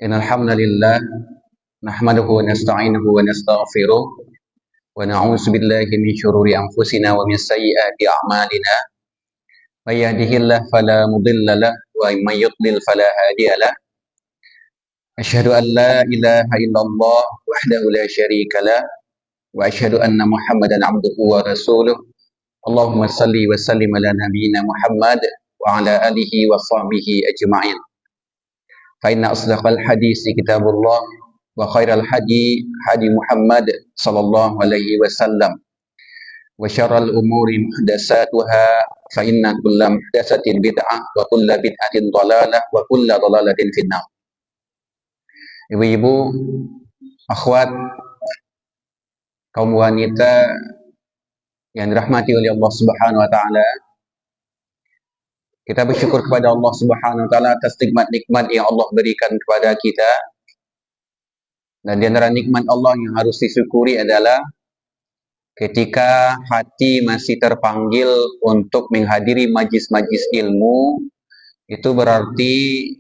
Innal hamdalillah nahmaduhu wa nasta'inuhu wa nastaghfiruh wa na'udzu billahi min syururi anfusina wa min sayyiati a'malina. May yahdihillahu fala mudilla lahu wa may yudlil fala hadiyalah. Asyhadu an la ilaha illallah wahdahu la syarika lah wa asyhadu anna Muhammadan abduhu wa rasuluh. Allahumma salli wa sallim ala nabiyyina Muhammad wa ala alihi wa sahbihi ajma'in. Fa inna asdaqal hadisi kitabullah wa khairal hadi hadi Muhammad sallallahu alaihi wasallam wa syarral umuri muhdatsatuha fa inna kulla muhdatsatin bid'ah wa kulla bid'atin dhalalah wa kulla dhalalatin finnar. Ibu-ibu, akhwat, kaum wanita yang dirahmati oleh Allah Subhanahu wa taala, kita bersyukur kepada Allah Subhanahu wa taala atas nikmat-nikmat yang Allah berikan kepada kita. Dan di antara nikmat Allah yang harus disyukuri adalah ketika hati masih terpanggil untuk menghadiri majlis-majlis ilmu, itu berarti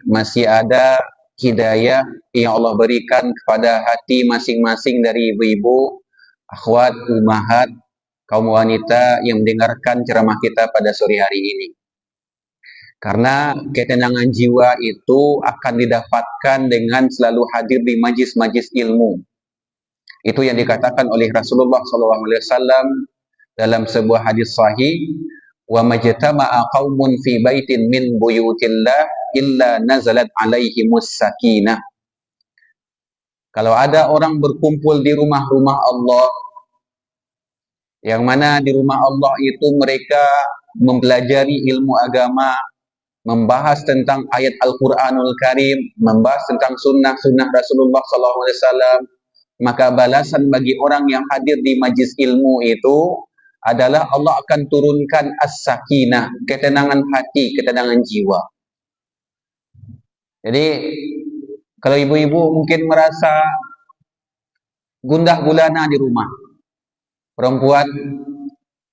masih ada hidayah yang Allah berikan kepada hati masing-masing dari ibu-ibu, akhwat, ummahat, kaum wanita yang mendengarkan ceramah kita pada sore hari ini. Karena ketenangan jiwa itu akan didapatkan dengan selalu hadir di majlis-majlis ilmu. Itu yang dikatakan oleh Rasulullah SAW dalam sebuah hadis sahih, wa majtama'a qaumun fi baitin min buyutillah illa nazalat alaihimus sakinah. Kalau ada orang berkumpul di rumah-rumah Allah, yang mana di rumah Allah itu mereka mempelajari ilmu agama, membahas tentang ayat Al-Quranul Karim, membahas tentang sunnah-sunnah Rasulullah SAW, maka balasan bagi orang yang hadir di majlis ilmu itu adalah Allah akan turunkan as-sakinah, ketenangan hati, ketenangan jiwa. Jadi, kalau ibu-ibu mungkin merasa gundah gulana di rumah, perempuan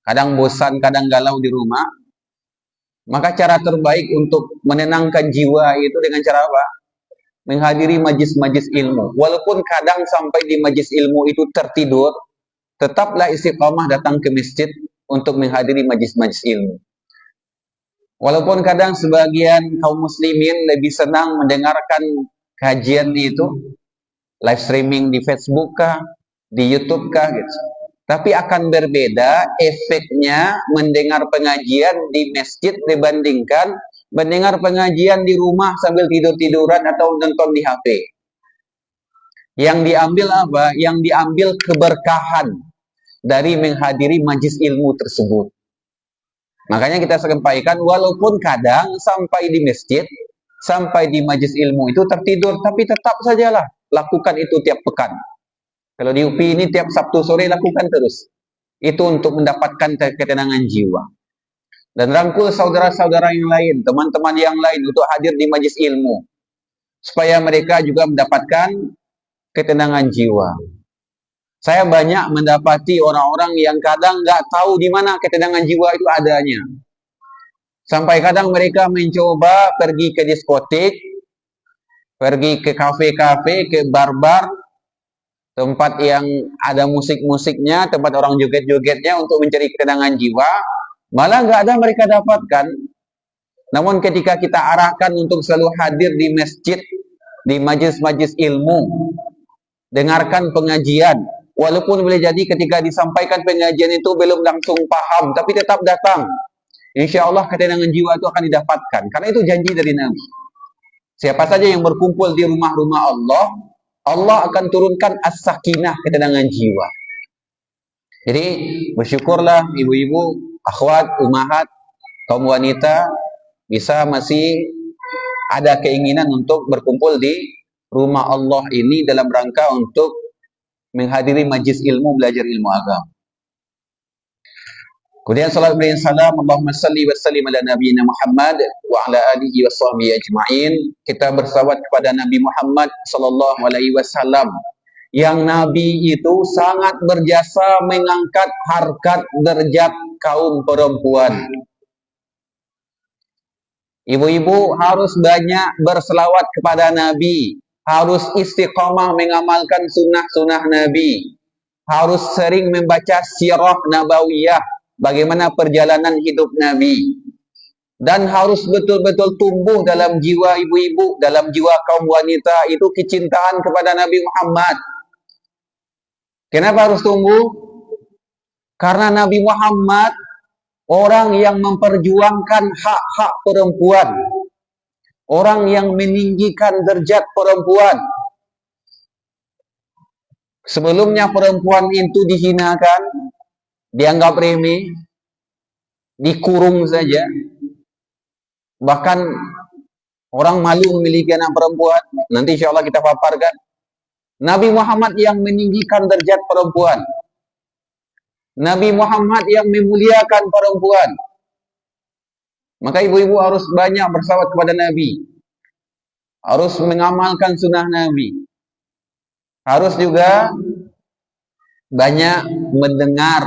kadang bosan, kadang galau di rumah, maka cara terbaik untuk menenangkan jiwa itu dengan cara apa? Menghadiri majlis-majlis ilmu. Walaupun kadang sampai di majlis ilmu itu tertidur, tetaplah istiqamah datang ke masjid untuk menghadiri majlis-majlis ilmu. Walaupun kadang sebagian kaum muslimin lebih senang mendengarkan kajian itu, live streaming di Facebook kah, di YouTube kah, gitu. Tapi akan berbeda efeknya mendengar pengajian di masjid dibandingkan mendengar pengajian di rumah sambil tidur-tiduran atau nonton di HP. Yang diambil apa? Yang diambil keberkahan dari menghadiri majlis ilmu tersebut. Makanya kita sampaikan, walaupun kadang sampai di masjid, sampai di majlis ilmu itu tertidur, tapi tetap sajalah lakukan itu tiap pekan. Kalau di UPI ini tiap Sabtu sore lakukan terus. Itu untuk mendapatkan ketenangan jiwa. Dan rangkul saudara-saudara yang lain, teman-teman yang lain untuk hadir di majlis ilmu. Supaya mereka juga mendapatkan ketenangan jiwa. Saya banyak mendapati orang-orang yang kadang nggak tahu di mana ketenangan jiwa itu adanya. Sampai kadang mereka mencoba pergi ke diskotik, pergi ke kafe-kafe, ke bar-bar, tempat yang ada musik-musiknya, tempat orang joget-jogetnya untuk mencari ketenangan jiwa, malah nggak ada mereka dapatkan. Namun ketika kita arahkan untuk selalu hadir di masjid, di majlis-majlis ilmu, dengarkan pengajian, walaupun boleh jadi ketika disampaikan pengajian itu belum langsung paham, tapi tetap datang. Insya Allah ketenangan jiwa itu akan didapatkan, karena itu janji dari Nabi. Siapa saja yang berkumpul di rumah-rumah Allah, Allah akan turunkan as-sakinah, ketenangan jiwa. Jadi bersyukurlah ibu-ibu, akhwat, ummahat, kaum wanita bisa masih ada keinginan untuk berkumpul di rumah Allah ini dalam rangka untuk menghadiri majlis ilmu, belajar ilmu agama. Kemudian salat beriring salam, Allahumma salli wa sallim ala nabiyyina Muhammad wa ala alihi wa sahbihi ajma'in. Kita bersalawat kepada Nabi Muhammad sallallahu alaihi wasallam, yang Nabi itu sangat berjasa mengangkat harkat derajat kaum perempuan. Ibu-ibu harus banyak berselawat kepada Nabi, harus istiqamah mengamalkan sunnah-sunnah Nabi, harus sering membaca sirah nabawiyah, bagaimana perjalanan hidup Nabi, dan harus betul-betul tumbuh dalam jiwa ibu-ibu, dalam jiwa kaum wanita itu kecintaan kepada Nabi Muhammad. Kenapa harus tumbuh? Karena Nabi Muhammad orang yang memperjuangkan hak-hak perempuan, orang yang meninggikan derajat perempuan. Sebelumnya perempuan itu dihinakan, dianggap remeh, dikurung saja. Bahkan orang malu memiliki anak perempuan. Nanti insya Allah kita paparkan. Nabi Muhammad yang meninggikan derajat perempuan. Nabi Muhammad yang memuliakan perempuan. Maka ibu-ibu harus banyak bersahabat kepada Nabi. Harus mengamalkan sunnah Nabi. Harus juga banyak mendengar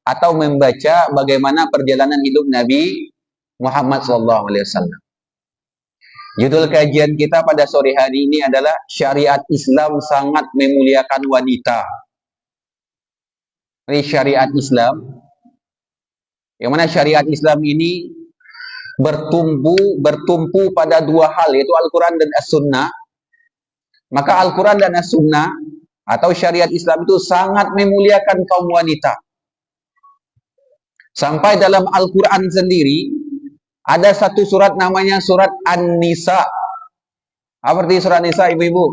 atau membaca bagaimana perjalanan hidup Nabi Muhammad SAW. Judul kajian kita pada sore hari ini adalah syariat Islam sangat memuliakan wanita. Ini syariat Islam, yang mana syariat Islam ini bertumpu pada dua hal, yaitu Al-Quran dan As-Sunnah. Maka Al-Quran dan As-Sunnah atau syariat Islam itu sangat memuliakan kaum wanita. Sampai dalam Al-Quran sendiri ada satu surat namanya surat An-Nisa. Apa arti surat Nisa, ibu-ibu?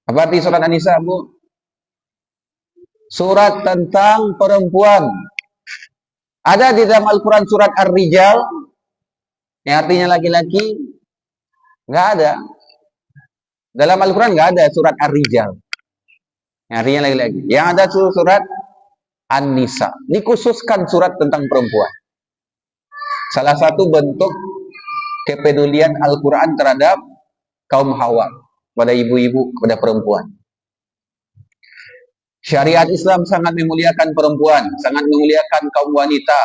Apa arti surat An-Nisa, Bu? Surat tentang perempuan. Ada di dalam Al-Quran surat Ar-Rijal, yang artinya laki-laki? Nggak ada. Dalam Al-Quran nggak ada surat Ar-Rijal, yang artinya laki-laki. Yang ada surat An-Nisa. Dikhususkan surat tentang perempuan. Salah satu bentuk kepedulian Al-Quran terhadap kaum hawa, pada ibu-ibu, kepada perempuan. Syariat Islam sangat memuliakan perempuan, sangat memuliakan kaum wanita.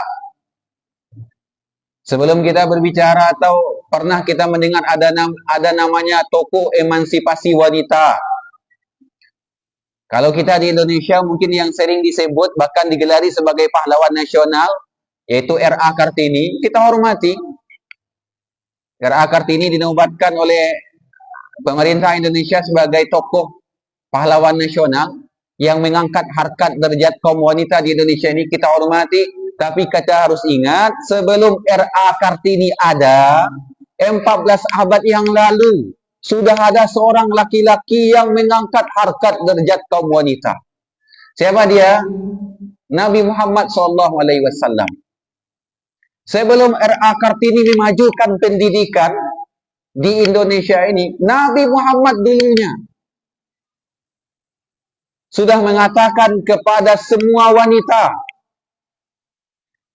Sebelum kita berbicara atau pernah kita mendengar ada namanya tokoh emansipasi wanita. Kalau kita di Indonesia mungkin yang sering disebut bahkan digelari sebagai pahlawan nasional, yaitu R.A. Kartini. Kita hormati. R.A. Kartini dinobatkan oleh pemerintah Indonesia sebagai tokoh pahlawan nasional yang mengangkat harkat derajat kaum wanita di Indonesia ini. Kita hormati, tapi kita harus ingat sebelum R.A. Kartini ada, 14 abad yang lalu sudah ada seorang laki-laki yang mengangkat harkat derajat kaum wanita. Siapa dia? Nabi Muhammad SAW. Sebelum R.A. Kartini memajukan pendidikan di Indonesia ini, Nabi Muhammad dulunya sudah mengatakan kepada semua wanita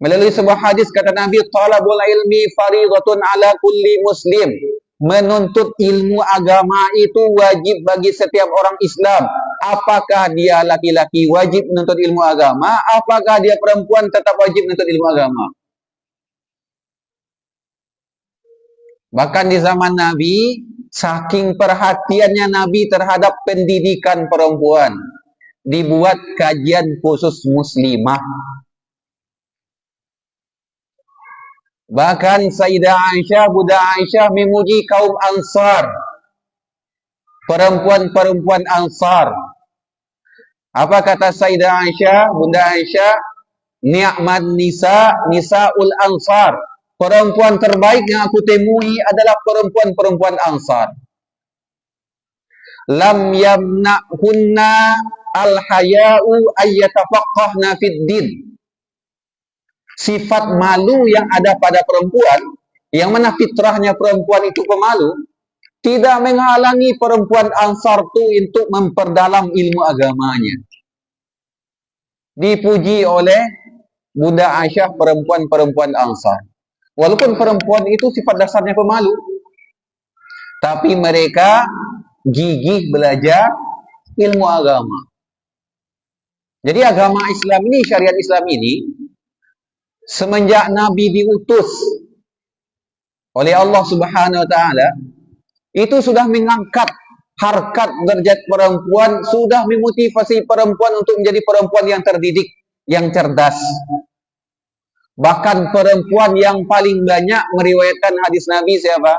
melalui sebuah hadis, kata Nabi, talabul ilmi faridatun ala kulli muslim. Menuntut ilmu agama itu wajib bagi setiap orang Islam. Apakah dia laki-laki wajib menuntut ilmu agama, apakah dia perempuan tetap wajib menuntut ilmu agama. Bahkan di zaman Nabi, saking perhatiannya Nabi terhadap pendidikan perempuan, dibuat kajian khusus muslimah. Bahkan Sayyidah Aisyah, Bunda Aisyah memuji kaum Ansar, perempuan-perempuan Ansar. Apa kata Sayyidah Aisyah, Bunda Aisyah? Ni'man nisa, nisaul Ansar. Perempuan terbaik yang aku temui adalah perempuan-perempuan Ansar. Lam yamna'hunna al-haya'u ayyatafaqqahna fid din. Sifat malu yang ada pada perempuan, yang mana fitrahnya perempuan itu pemalu, tidak menghalangi perempuan Ansar itu untuk memperdalam ilmu agamanya. Dipuji oleh Bunda Aisyah perempuan-perempuan Ansar. Walaupun perempuan itu sifat dasarnya pemalu, tapi mereka gigih belajar ilmu agama. Jadi agama Islam ini, syariat Islam ini, semenjak Nabi diutus oleh Allah Subhanahu wa taala, Itu sudah mengangkat harkat derajat perempuan, sudah memotivasi perempuan untuk menjadi perempuan yang terdidik, yang cerdas. Bahkan perempuan yang paling banyak meriwayatkan hadis Nabi siapa?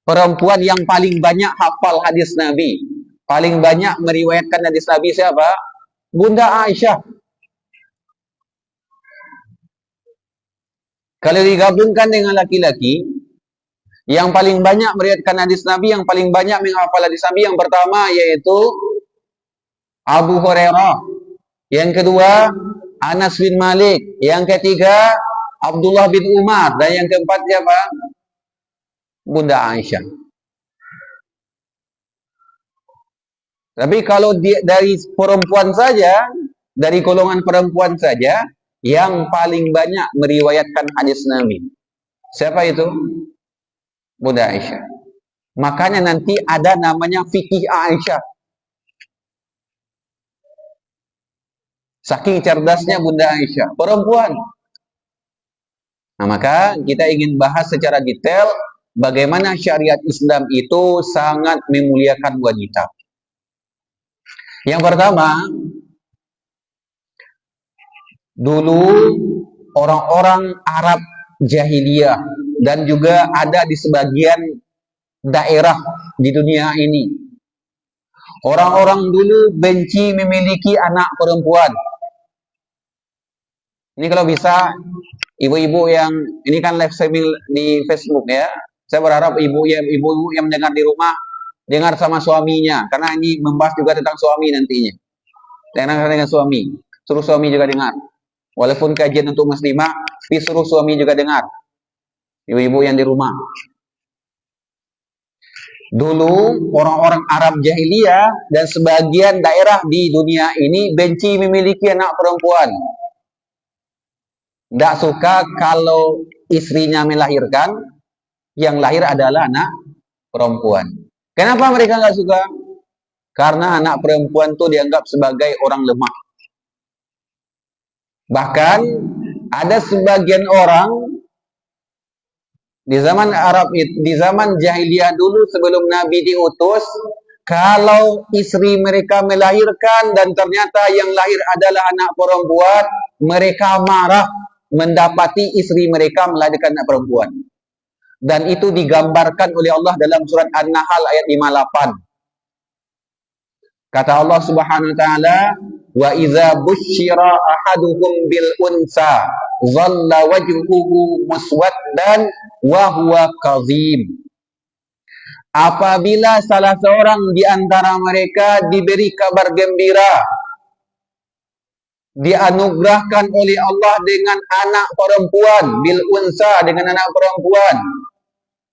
Perempuan yang paling banyak hafal hadis Nabi, paling banyak meriwayatkan hadis Nabi siapa? Bunda Aisyah. Kalau digabungkan dengan laki-laki, yang paling banyak meriwayatkan hadis Nabi, yang paling banyak menghafal hadis Nabi, yang pertama yaitu Abu Hurairah. Yang kedua, Anas bin Malik. Yang ketiga, Abdullah bin Umar. Dan yang keempat siapa? Bunda Aisyah. Tapi kalau dari perempuan saja, dari golongan perempuan saja, yang paling banyak meriwayatkan hadis Nabi. Siapa itu? Bunda Aisyah. Makanya nanti ada namanya fikih Aisyah. Saking cerdasnya Bunda Aisyah, perempuan. Nah, maka kita ingin bahas secara detail bagaimana syariat Islam itu sangat memuliakan wanita. Yang pertama, dulu orang-orang Arab jahiliyah dan juga ada di sebagian daerah di dunia ini. Orang-orang dulu benci memiliki anak perempuan. Ini kalau bisa ibu-ibu yang ini kan live streaming di Facebook ya. Saya berharap ibu-ibu yang mendengar di rumah dengar sama suaminya karena ini membahas juga tentang suami nantinya. Dengar dengan suami, suruh suami juga dengar. Walaupun kajian untuk muslimah, tapi suruh suami juga dengar. Ibu-ibu yang di rumah. Dulu orang-orang Arab jahiliyah dan sebagian daerah di dunia ini benci memiliki anak perempuan. Tidak suka kalau istrinya melahirkan, yang lahir adalah anak perempuan. Kenapa mereka nggak suka? Karena anak perempuan itu dianggap sebagai orang lemah. Bahkan ada sebagian orang di zaman Arab itu, di zaman jahiliyah dulu sebelum Nabi diutus, kalau istri mereka melahirkan dan ternyata yang lahir adalah anak perempuan, mereka marah mendapati istri mereka melahirkan anak perempuan. Dan itu digambarkan oleh Allah dalam surat An-Nahl ayat 58. Kata Allah Subhanahu wa taala, "Wa idza busyira ahaduhum bil unsa, dhalla wajhuhu muswaddan wa huwa kadhim." Apabila salah seorang di antara mereka diberi kabar gembira, dianugerahkan oleh Allah dengan anak perempuan, bil unsa, dengan anak perempuan.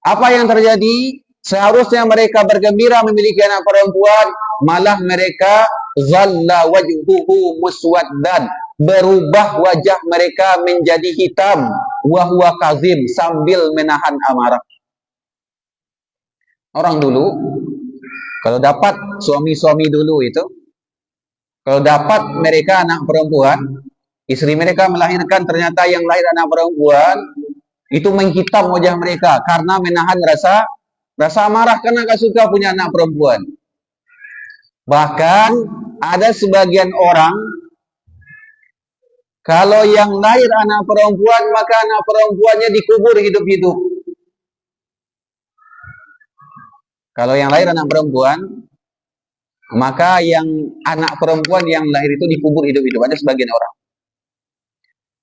Apa yang terjadi? Seharusnya mereka bergembira memiliki anak perempuan, malah mereka zalla wajhuhu muswaddan, berubah wajah mereka menjadi hitam, wa huwa kazim, sambil menahan amarah. Orang dulu kalau dapat suami-suami dulu itu, kalau dapat mereka anak perempuan, istri mereka melahirkan ternyata yang lahir anak perempuan, itu menghitam wajah mereka karena menahan rasa amarah karena gak suka punya anak perempuan. Bahkan ada sebagian orang kalau yang lahir anak perempuan maka anak perempuannya dikubur hidup-hidup. Kalau yang lahir anak perempuan, maka yang anak perempuan yang lahir itu dikubur hidup-hidup. Ada sebagian orang.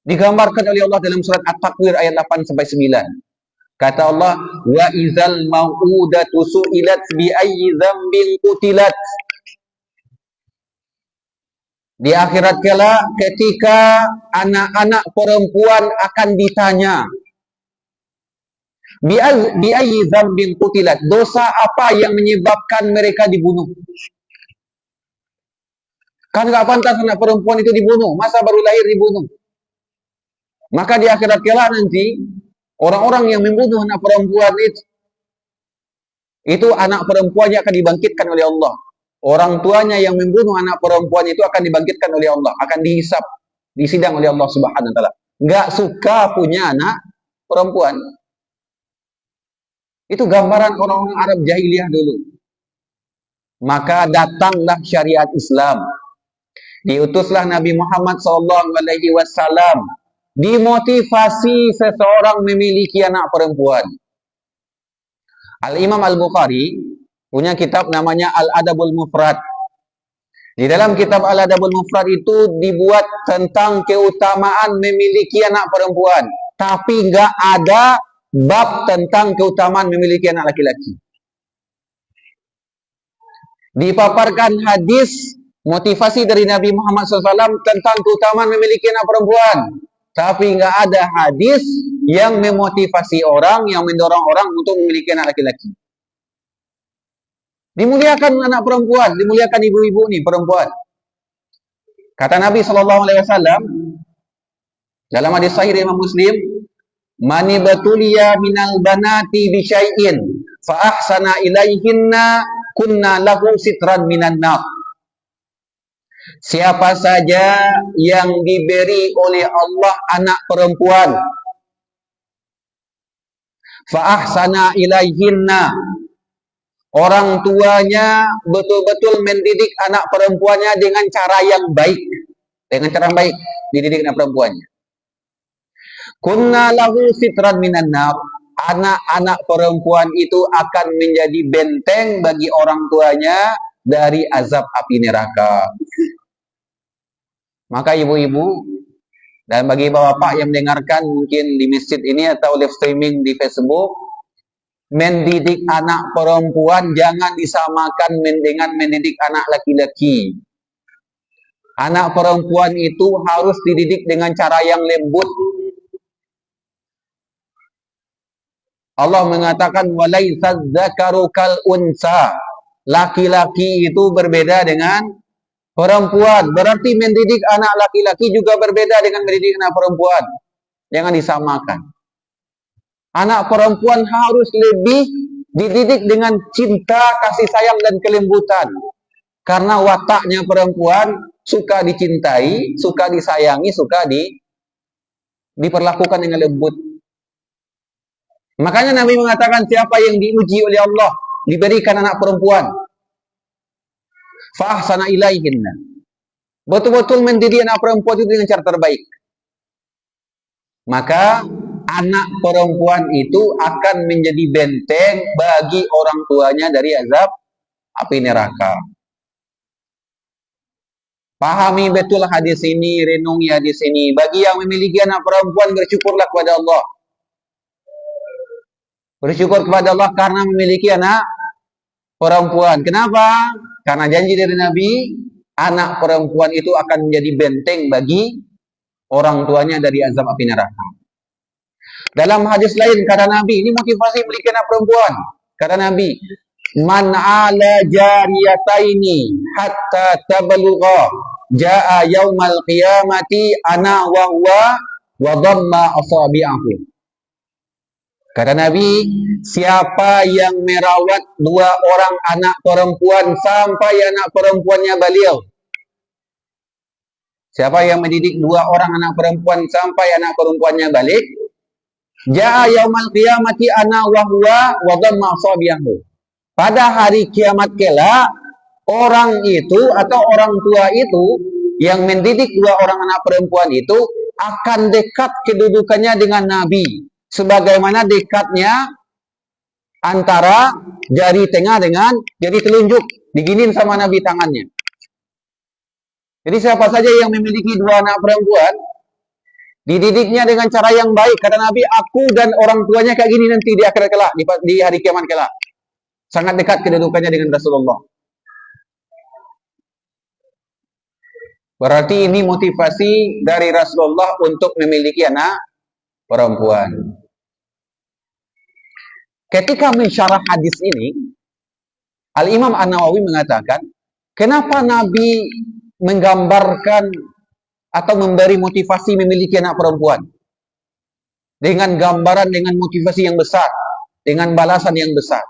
Digambarkan oleh Allah dalam surat At-Takwir ayat 8 sampai 9. Kata Allah, wa idzal mau'udatu su'ilat bi ayyi dzambin qutilat. Di akhirat kala ketika anak-anak perempuan akan ditanya, bi ayyi dzambin qutilat, dosa apa yang menyebabkan mereka dibunuh? Kan enggak pantas anak perempuan itu dibunuh, masa baru lahir dibunuh? Maka di akhirat kala nanti orang-orang yang membunuh anak perempuan itu anak perempuannya akan dibangkitkan oleh Allah. Orang tuanya yang membunuh anak perempuan itu akan dibangkitkan oleh Allah, akan dihisab, disidang oleh Allah Subhanahu wa taala. Enggak suka punya anak perempuan. Itu gambaran orang-orang Arab jahiliyah dulu. Maka datanglah syariat Islam. Diutuslah Nabi Muhammad SAW. Dimotivasi seseorang memiliki anak perempuan. Al-Imam Al-Bukhari punya kitab namanya Al-Adabul Mufrad. Di dalam kitab Al-Adabul Mufrad itu dibuat tentang keutamaan memiliki anak perempuan. Tapi nggak ada bab tentang keutamaan memiliki anak laki-laki. Dipaparkan hadis motivasi dari Nabi Muhammad SAW tentang keutamaan memiliki anak perempuan. Tapi nggak ada hadis yang memotivasi orang, yang mendorong orang untuk memiliki anak laki-laki. Dimuliakan anak perempuan, dimuliakan ibu-ibu nih perempuan. Kata Nabi SAW dalam hadis sahih Imam Muslim, "Mani batuliya minal banati bi syai'in fa ahsana ilaihinna kunna lahu sitran minan nar." Siapa saja yang diberi oleh Allah anak perempuan, fa ahsana ilaihinna, orang tuanya betul-betul mendidik anak perempuannya dengan cara yang baik. Dengan cara baik dididik anak perempuannya. Kunna lahu sitran minan nar. Anak-anak perempuan itu akan menjadi benteng bagi orang tuanya dari azab api neraka. Maka ibu-ibu dan bagi bapak yang mendengarkan mungkin di masjid ini atau live streaming di Facebook, mendidik anak perempuan jangan disamakan dengan mendidik anak laki-laki. Anak perempuan itu harus dididik dengan cara yang lembut. Allah mengatakan walaisa dzakaru kal unsa. Laki-laki itu berbeda dengan perempuan. Berarti mendidik anak laki-laki juga berbeda dengan mendidik anak perempuan. Jangan disamakan. Anak perempuan harus lebih dididik dengan cinta, kasih sayang, dan kelembutan. Karena wataknya perempuan suka dicintai, suka disayangi, suka diperlakukan dengan lembut. Makanya Nabi mengatakan siapa yang diuji oleh Allah, diberikan anak perempuan, fa ahsana ilaihinna, betul-betul mendidik anak perempuan itu dengan cara terbaik, maka anak perempuan itu akan menjadi benteng bagi orang tuanya dari azab api neraka. Pahami betul hadis ini, renungi hadis ini. Bagi yang memiliki anak perempuan, bersyukurlah kepada Allah. Bersyukur kepada Allah karena memiliki anak perempuan. Kenapa? Karena janji dari Nabi, anak perempuan itu akan menjadi benteng bagi orang tuanya dari azab api neraka. Dalam hadis lain kata Nabi, ini motivasi memiliki anak perempuan. Kata Nabi, man ala jariyataini hatta tabalugha jaa yaumal qiyamati ana wa huwa wa dhamma asabi'ahu. Kata Nabi, siapa yang merawat dua orang anak perempuan sampai anak perempuannya baligh. Siapa yang mendidik dua orang anak perempuan sampai anak perempuannya balik, jaa yaumal qiyamati ana wa huwa wa dhamma asabi'ahu. Pada hari kiamat kelak, orang itu atau orang tua itu yang mendidik dua orang anak perempuan itu akan dekat kedudukannya dengan Nabi. Sebagaimana dekatnya antara jari tengah dengan jari telunjuk. Diginin sama Nabi tangannya. Jadi siapa saja yang memiliki dua anak perempuan, dididiknya dengan cara yang baik. Kata Nabi, aku dan orang tuanya kayak gini nanti di akhirat kelak, di hari kiamat kelak. Sangat dekat kedudukannya dengan Rasulullah. Berarti ini motivasi dari Rasulullah untuk memiliki anak perempuan. Ketika mensyarah hadis ini, Al-Imam An-Nawawi mengatakan, kenapa Nabi menggambarkan atau memberi motivasi memiliki anak perempuan? Dengan gambaran, dengan motivasi yang besar, dengan balasan yang besar.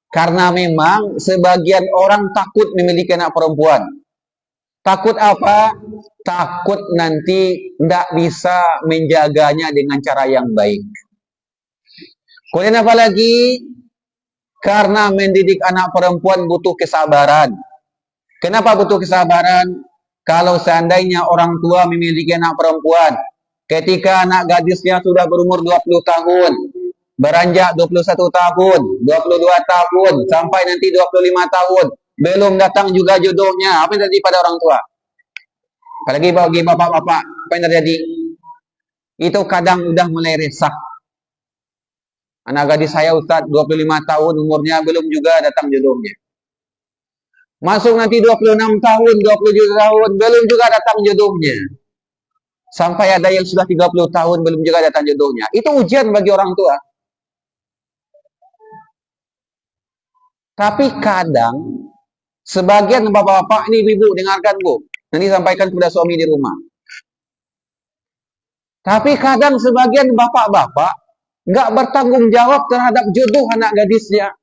Karena memang sebagian orang takut memiliki anak perempuan. Takut apa? Takut nanti tidak bisa menjaganya dengan cara yang baik. Kemudian apa lagi? Karena mendidik anak perempuan butuh kesabaran. Kenapa butuh kesabaran? Kalau seandainya orang tua memiliki anak perempuan, ketika anak gadisnya sudah berumur 20 tahun, beranjak 21 tahun, 22 tahun, sampai nanti 25 tahun, belum datang juga jodohnya, apa yang terjadi pada orang tua? Apalagi bagi bapak-bapak, apa yang terjadi? Itu kadang udah mulai resah. Anak gadis saya Ustaz 25 tahun umurnya, belum juga datang jodohnya. Masuk nanti 26 tahun, 27 tahun, belum juga datang jodohnya. Sampai ada yang sudah 30 tahun, belum juga datang jodohnya. Itu ujian bagi orang tua. Tapi kadang, sebagian bapak-bapak, ini ibu, dengarkan bu. Nanti sampaikan kepada suami di rumah. Tapi kadang sebagian bapak-bapak, nggak bertanggung jawab terhadap jodoh anak gadisnya.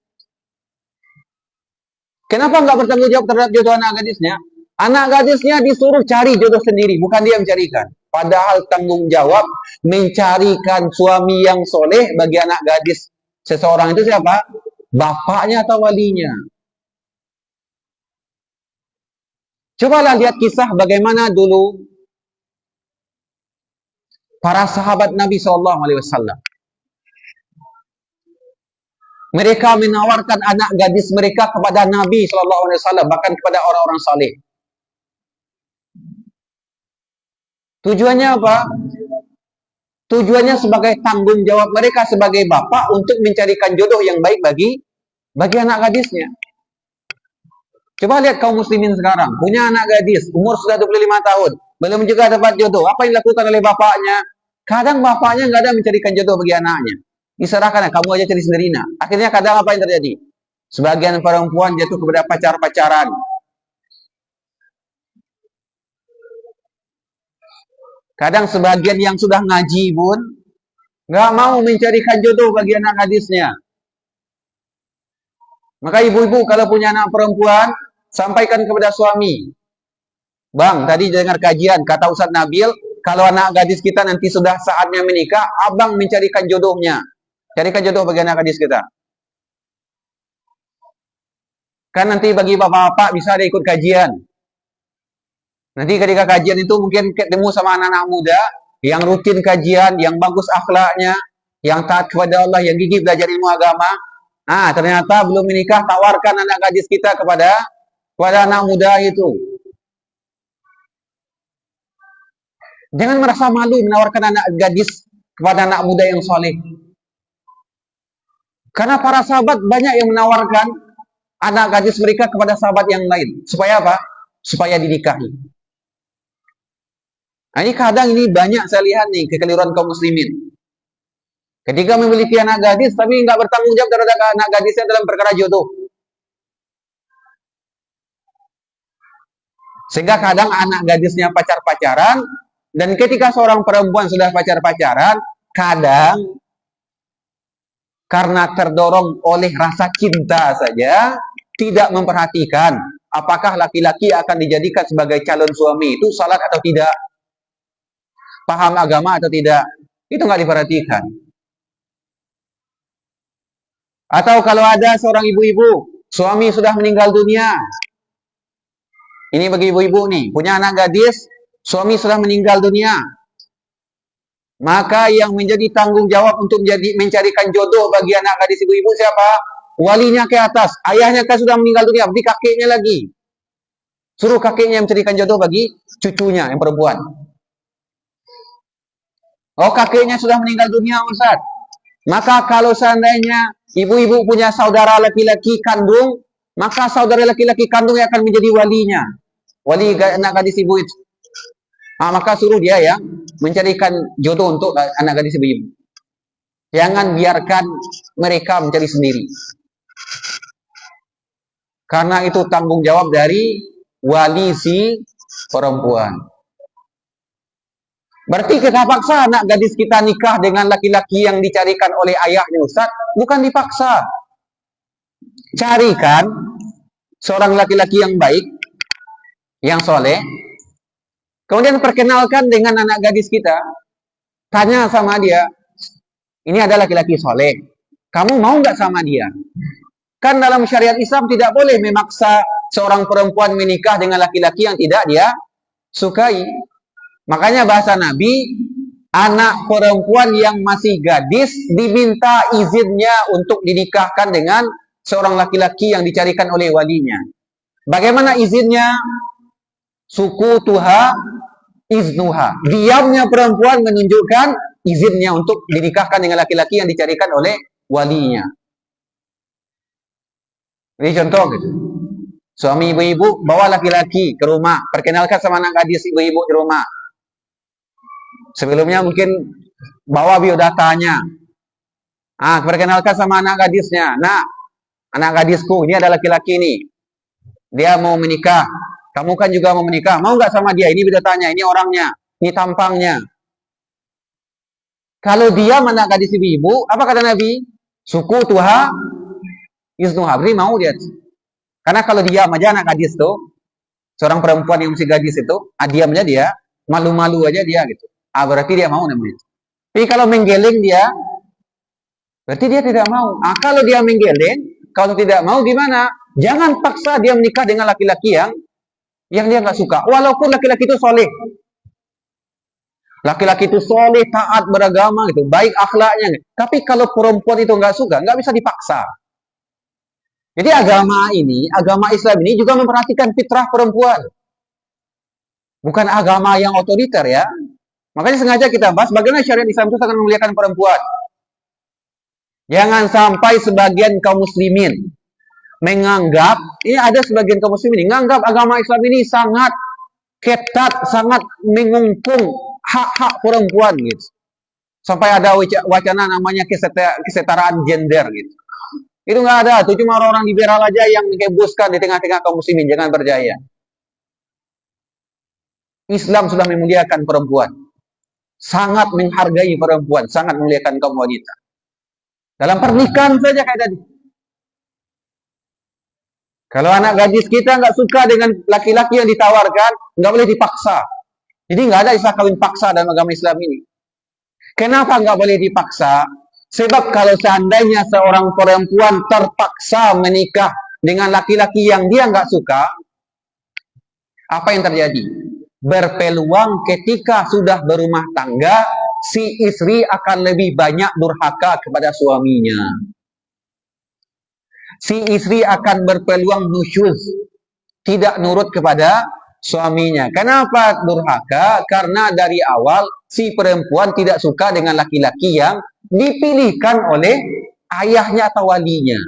Kenapa nggak bertanggung jawab terhadap jodoh anak gadisnya? Anak gadisnya disuruh cari jodoh sendiri, bukan dia mencarikan. Padahal tanggung jawab mencarikan suami yang soleh bagi anak gadis seseorang itu siapa? Bapaknya atau walinya. Cobalah lihat kisah bagaimana dulu para sahabat Nabi SAW. Mereka menawarkan anak gadis mereka kepada Nabi SAW, bahkan kepada orang-orang saleh. Tujuannya apa? Tujuannya sebagai tanggung jawab mereka sebagai bapak untuk mencarikan jodoh yang baik bagi anak gadisnya. Coba lihat kaum muslimin sekarang, punya anak gadis, umur sudah 25 tahun, belum juga dapat jodoh. Apa yang dilakukan oleh bapaknya? Kadang bapaknya nggak ada mencarikan jodoh bagi anaknya. Diserahkan, kamu aja cari sendiri. Nah, akhirnya kadang apa yang terjadi? Sebagian perempuan jatuh kepada pacar-pacaran. Kadang sebagian yang sudah ngaji pun nggak mau mencarikan jodoh bagi anak gadisnya. Maka ibu-ibu kalau punya anak perempuan, sampaikan kepada suami. Bang, tadi dengar kajian, kata Ustaz Nabil, kalau anak gadis kita nanti sudah saatnya menikah, abang mencarikan jodohnya. Carikan jodoh bagi anak gadis kita. Kan nanti bagi bapak-bapak bisa ada ikut kajian. Nanti ketika kajian itu mungkin ketemu sama anak-anak muda yang rutin kajian, yang bagus akhlaknya, yang taat kepada Allah, yang gigih belajar ilmu agama. Nah, ternyata belum menikah, tawarkan anak gadis kita kepada anak muda itu. Jangan merasa malu menawarkan anak gadis kepada anak muda yang soleh. Karena para sahabat banyak yang menawarkan anak gadis mereka kepada sahabat yang lain. Supaya apa? Supaya dinikahi. Nah, ini kadang ini banyak saya lihat nih kekeliruan kaum muslimin. Ketika memiliki anak gadis tapi nggak bertanggung jawab terhadap anak gadisnya dalam perkara jodoh. Sehingga kadang anak gadisnya pacar-pacaran, dan ketika seorang perempuan sudah pacar-pacaran, kadang karena terdorong oleh rasa cinta saja, tidak memperhatikan apakah laki-laki akan dijadikan sebagai calon suami itu salat atau tidak, paham agama atau tidak, itu nggak diperhatikan. Atau kalau ada seorang ibu-ibu, suami sudah meninggal dunia. Ini bagi ibu-ibu nih, punya anak gadis, suami sudah meninggal dunia. Maka yang menjadi tanggung jawab untuk mencarikan jodoh bagi anak gadis ibu-ibu siapa? Walinya ke atas. Ayahnya kan sudah meninggal dunia, beri kakeknya lagi. Suruh kakeknya mencarikan jodoh bagi cucunya yang perempuan. Oh, kakeknya sudah meninggal dunia, Ustaz. Maka kalau seandainya ibu-ibu punya saudara laki-laki kandung, maka saudara laki-laki kandung yang akan menjadi walinya. Wali anak gadis ibu itu. Nah, maka suruh dia ya mencarikan jodoh untuk anak gadis ibu-ibu. Jangan biarkan mereka mencari sendiri. Karena itu tanggung jawab dari wali si perempuan. Berarti kita paksa anak gadis kita nikah dengan laki-laki yang dicarikan oleh ayahnya, Ustaz? Bukan dipaksa. Carikan seorang laki-laki yang baik, yang soleh, kemudian perkenalkan dengan anak gadis kita. Tanya sama dia, ini ada laki-laki soleh, kamu mau nggak sama dia? Kan dalam syariat Islam tidak boleh memaksa seorang perempuan menikah dengan laki-laki yang tidak dia sukai. Makanya bahasa Nabi, anak perempuan yang masih gadis diminta izinnya untuk dinikahkan dengan seorang laki-laki yang dicarikan oleh walinya. Bagaimana izinnya? Suku tuha iznuha. Diamnya perempuan menunjukkan izinnya untuk dinikahkan dengan laki-laki yang dicarikan oleh walinya. Ini contoh gitu. Suami ibu-ibu bawa laki-laki ke rumah, perkenalkan sama anak gadis ibu-ibu di rumah. Sebelumnya mungkin bawa biodatanya. Perkenalkan sama anak gadisnya. Nah, anak gadisku, ini ada laki-laki nih. Dia mau menikah. Kamu kan juga mau menikah. Mau nggak sama dia? Ini biodatanya, ini orangnya, ini tampangnya. Kalau dia anak gadis ibu-ibu, apa kata Nabi? Suku tuha iznuha. Berarti mau dia. Karena kalau diam aja anak gadis tuh, seorang perempuan yang masih gadis itu, diam aja dia, malu-malu aja dia gitu. Berarti dia mau namanya. Tapi kalau menggeleng dia, berarti dia tidak mau. Kalau dia menggeleng, kalau tidak mau gimana? Jangan paksa dia menikah dengan laki-laki yang dia nggak suka. Walaupun laki-laki itu soleh. Laki-laki itu soleh, taat, beragama gitu, baik akhlaknya. Tapi kalau perempuan itu nggak suka, nggak bisa dipaksa. Jadi agama Islam ini juga memperhatikan fitrah perempuan. Bukan agama yang otoriter ya. Makanya sengaja kita bahas bagaimana syariat Islam itu sangat memuliakan perempuan. Jangan sampai sebagian kaum muslimin menganggap, ini ada sebagian kaum muslimin menganggap agama Islam ini sangat ketat, sangat mengungkung hak-hak perempuan gitu. Sampai ada wacana namanya kesetaraan gender gitu. Itu nggak ada, itu cuma orang-orang liberal aja yang mengebuskan di tengah-tengah kaum muslimin, jangan percaya. Islam sudah memuliakan perempuan. Sangat menghargai perempuan, sangat memuliakan kaum wanita. Dalam pernikahan saja kayak tadi. Kalau anak gadis kita nggak suka dengan laki-laki yang ditawarkan, nggak boleh dipaksa. Jadi nggak ada istilah kawin paksa dalam agama Islam ini. Kenapa nggak boleh dipaksa? Sebab kalau seandainya seorang perempuan terpaksa menikah dengan laki-laki yang dia nggak suka, apa yang terjadi? Berpeluang ketika sudah berumah tangga, si istri akan lebih banyak durhaka kepada suaminya. Si istri akan berpeluang nusyuz, tidak nurut kepada suaminya. Kenapa durhaka? Karena dari awal si perempuan tidak suka dengan laki-laki yang dipilihkan oleh ayahnya atau walinya.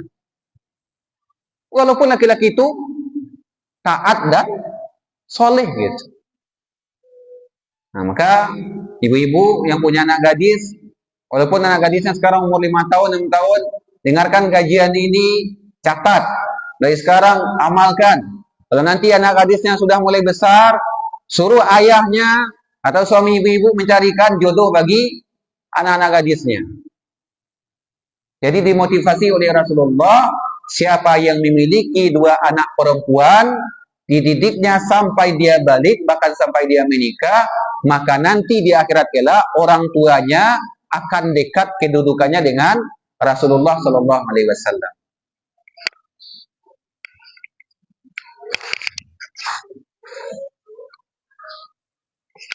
Walaupun laki-laki itu taat dan soleh gitu. Nah, maka ibu-ibu yang punya anak gadis, walaupun anak gadisnya sekarang umur 5 tahun, 6 tahun, dengarkan kajian ini, catat. Dari sekarang amalkan. Kalau nanti anak gadisnya sudah mulai besar, suruh ayahnya atau suami ibu-ibu mencarikan jodoh bagi anak-anak gadisnya. Jadi dimotivasi oleh Rasulullah, siapa yang memiliki 2 anak perempuan, dididiknya sampai dia balik, bahkan sampai dia menikah, maka nanti di akhirat kelak orang tuanya akan dekat kedudukannya dengan Rasulullah Shallallahu Alaihi Wasallam.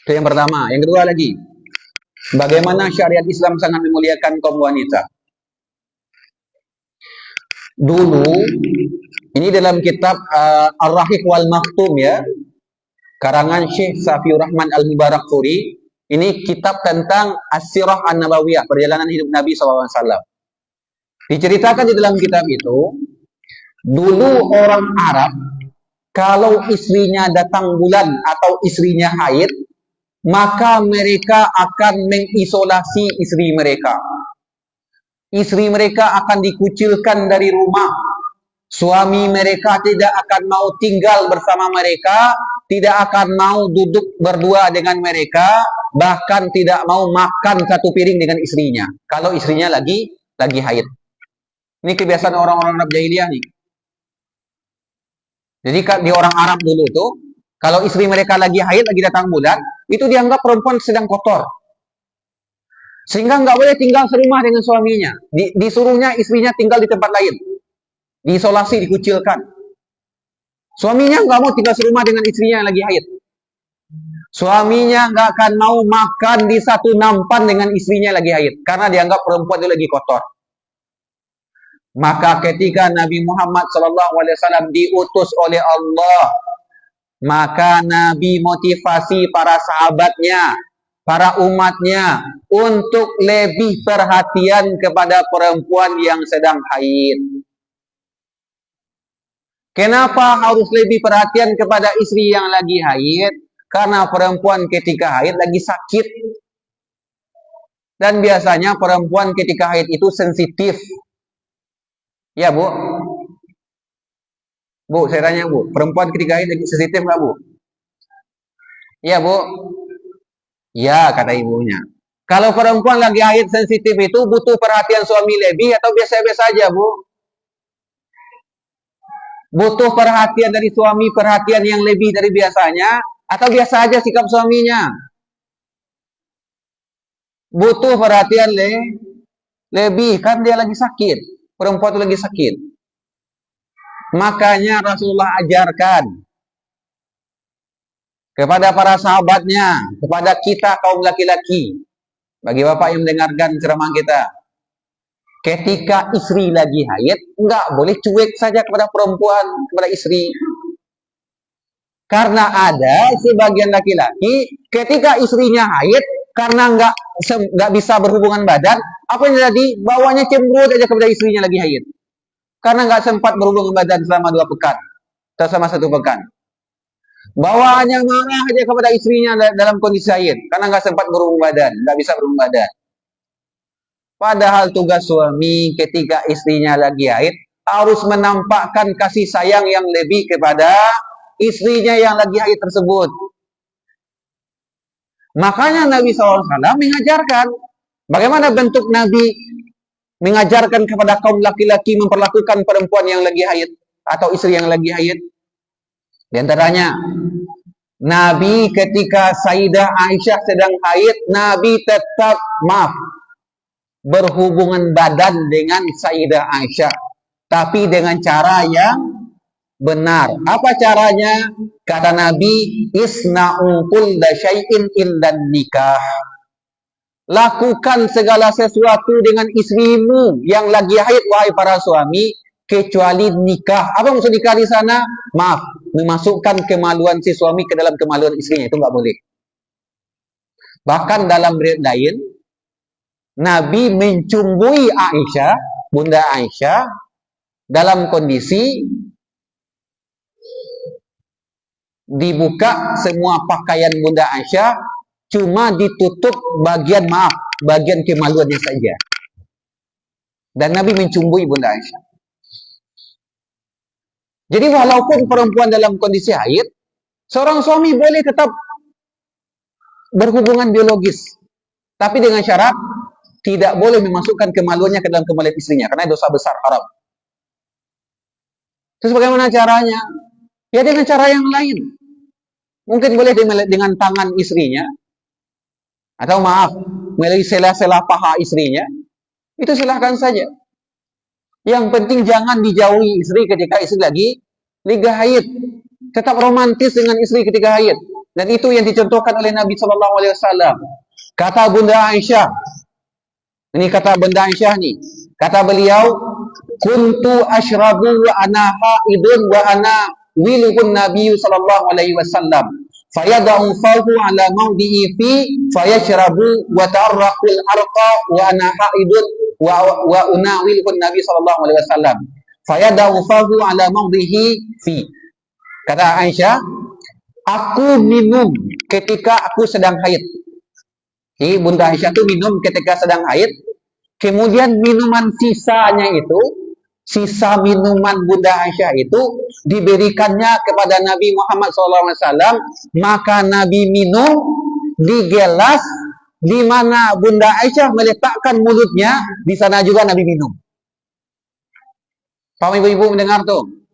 Itu yang pertama. Yang kedua lagi, bagaimana syariat Islam sangat memuliakan kaum wanita. Dulu, ini dalam kitab Ar-Rahiq wal Maktum ya, karangan Syekh Safiur Rahman Al-Mubarakfuri. Ini kitab tentang As-Sirah An-Nabawiyah, perjalanan hidup Nabi SAW. Diceritakan di dalam kitab itu, dulu orang Arab, kalau istrinya datang bulan atau istrinya haid, maka mereka akan mengisolasi istri mereka. Istri mereka akan dikucilkan dari rumah. Suami mereka tidak akan mau tinggal bersama mereka, tidak akan mau duduk berdua dengan mereka, bahkan tidak mau makan satu piring dengan istrinya. Kalau istrinya lagi haid. Ini kebiasaan orang-orang Arab jahiliyah nih. Jadi di orang Arab dulu tuh, kalau istri mereka lagi haid, lagi datang bulan, itu dianggap perempuan sedang kotor. Sehingga nggak boleh tinggal serumah dengan suaminya. Disuruhnya istrinya tinggal di tempat lain. diisolasi, dikucilkan. Suaminya nggak mau tinggal serumah dengan istrinya yang lagi haid. Suaminya nggak akan mau makan di satu nampan dengan istrinya yang lagi haid, karena dianggap perempuan itu lagi kotor. Maka ketika Nabi Muhammad SAW diutus oleh Allah, maka Nabi motivasi para sahabatnya, para umatnya untuk lebih perhatian kepada perempuan yang sedang haid. Kenapa harus lebih perhatian kepada istri yang lagi haid? Karena perempuan ketika haid lagi sakit. Dan biasanya perempuan ketika haid itu sensitif. Ya, Bu? Bu, saya tanya, Bu. Perempuan ketika haid lagi sensitif nggak, Bu? Ya, Bu? Ya, kata ibunya. Kalau perempuan lagi haid sensitif itu butuh perhatian suami lebih atau biasa-biasa aja, Bu? Butuh perhatian dari suami, perhatian yang lebih dari biasanya, atau biasa aja sikap suaminya? Butuh perhatian lebih, kan dia lagi sakit. Perempuan itu lagi sakit. Makanya Rasulullah ajarkan kepada para sahabatnya, kepada kita kaum laki-laki, bagi bapak yang mendengarkan ceramah kita, ketika istri lagi haid, nggak boleh cuek saja kepada perempuan, kepada istri. Karena ada sebagian laki-laki ketika istrinya haid, karena nggak bisa berhubungan badan, apa yang jadi? Bawanya cemberut aja kepada istrinya lagi haid. Karena nggak sempat berhubungan badan selama 2 pekan, atau selama 1 pekan. Bawaannya marah aja kepada istrinya dalam kondisi haid, karena nggak sempat berhubungan badan, nggak bisa berhubungan badan. Padahal tugas suami ketika istrinya lagi haid harus menampakkan kasih sayang yang lebih kepada istrinya yang lagi haid tersebut. Makanya Nabi SAW mengajarkan bagaimana bentuk Nabi mengajarkan kepada kaum laki-laki memperlakukan perempuan yang lagi haid atau istri yang lagi haid. Di antaranya, Nabi ketika Sayyidah Aisyah sedang haid, Nabi tetap berhubungan badan dengan Sayyidah Aisyah, tapi dengan cara yang benar. Apa caranya? Kata Nabi, isna'u kulla syai'in illa nikah. Lakukan segala sesuatu dengan istrimu yang lagi haid, wahai para suami, kecuali nikah. Apa maksud nikah di sana? Maaf, memasukkan kemaluan si suami ke dalam kemaluan istrinya, itu nggak boleh. Bahkan dalam riwayat lain, Nabi mencumbui Aisyah, Bunda Aisyah, dalam kondisi dibuka semua pakaian Bunda Aisyah, cuma ditutup bagian kemaluannya saja. Dan Nabi mencumbui Bunda Aisyah. Jadi walaupun perempuan dalam kondisi haid, seorang suami boleh tetap berhubungan biologis, tapi dengan syarat tidak boleh memasukkan kemaluannya ke dalam kemaluan istrinya, karena dosa besar, haram. Terus bagaimana caranya? Ya dengan cara yang lain. Mungkin boleh dengan tangan istrinya, atau maaf, melalui sela-sela paha istrinya, itu silahkan saja. Yang penting jangan dijauhi istri ketika istri lagi haid. Tetap romantis dengan istri ketika haid. Dan itu yang dicontohkan oleh Nabi SAW. Kata Bunda Aisyah, ini kata Bunda Aisyah nih, kata beliau, kuntu ashrabu wa ana haidun wa ana wilhun Nabi SAW. Fayada'u fahu ala mawdi'i fi fayashrabu wa ta'arraqul arqa wa ana haidun wa unawilhun Nabi SAW. Fayada'u fahu ala mawdi'i fi. Kata Aisyah, aku minum ketika aku sedang haid. Jadi Bunda Aisyah itu minum ketika sedang haid, kemudian minuman sisanya itu, sisa minuman Bunda Aisyah itu diberikannya kepada Nabi Muhammad SAW, maka Nabi minum di gelas di mana Bunda Aisyah meletakkan mulutnya, di sana juga Nabi minum. Paham ibu-ibu mendengar tuh?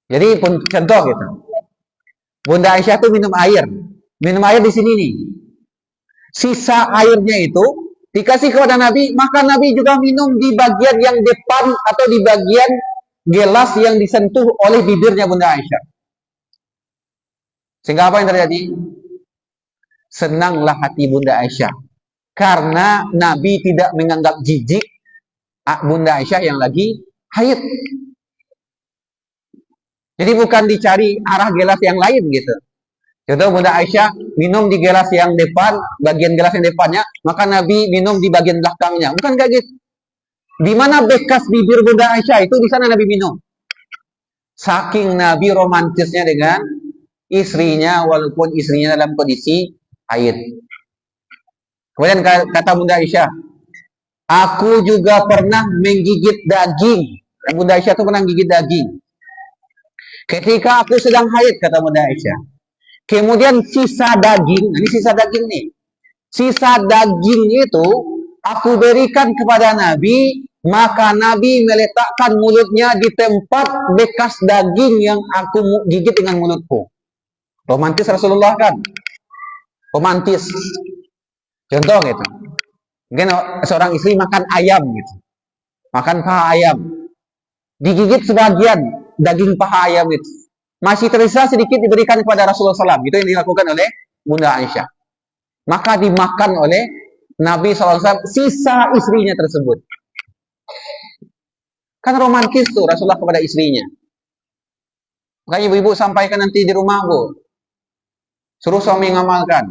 Jadi contoh gitu. Bunda Aisyah tuh minum air di sini nih. Sisa airnya itu dikasih kepada Nabi, maka Nabi juga minum di bagian yang depan atau di bagian gelas yang disentuh oleh bibirnya Bunda Aisyah. Sehingga apa yang terjadi? Senanglah hati Bunda Aisyah. Karena Nabi tidak menganggap jijik Bunda Aisyah yang lagi haid. Jadi bukan dicari arah gelas yang lain gitu. Contoh Bunda Aisyah minum di gelas yang depan, bagian gelas yang depannya, maka Nabi minum di bagian belakangnya. Bukan kayak gitu. Di mana bekas bibir Bunda Aisyah itu, di sana Nabi minum. Saking Nabi romantisnya dengan istrinya, walaupun istrinya dalam kondisi haid. Kemudian kata Bunda Aisyah, aku juga pernah menggigit daging. Bunda Aisyah itu pernah menggigit daging. Ketika aku sedang haid, kata Bunda Aisyah. Kemudian sisa daging, ini sisa daging nih. Sisa daging itu aku berikan kepada Nabi, maka Nabi meletakkan mulutnya di tempat bekas daging yang aku gigit dengan mulutku. Romantis Rasulullah kan? Romantis. Contoh gitu. Mungkin seorang istri makan ayam gitu. Makan paha ayam. Digigit sebagian daging paha ayam itu. Masih tersisa sedikit diberikan kepada Rasulullah SAW. Itu yang dilakukan oleh Bunda Aisyah. Maka dimakan oleh Nabi SAW sisa istrinya tersebut. Kan romantis tuh Rasulullah kepada istrinya. Makanya ibu-ibu sampaikan nanti di rumah, Bu. Suruh suami ngamalkan.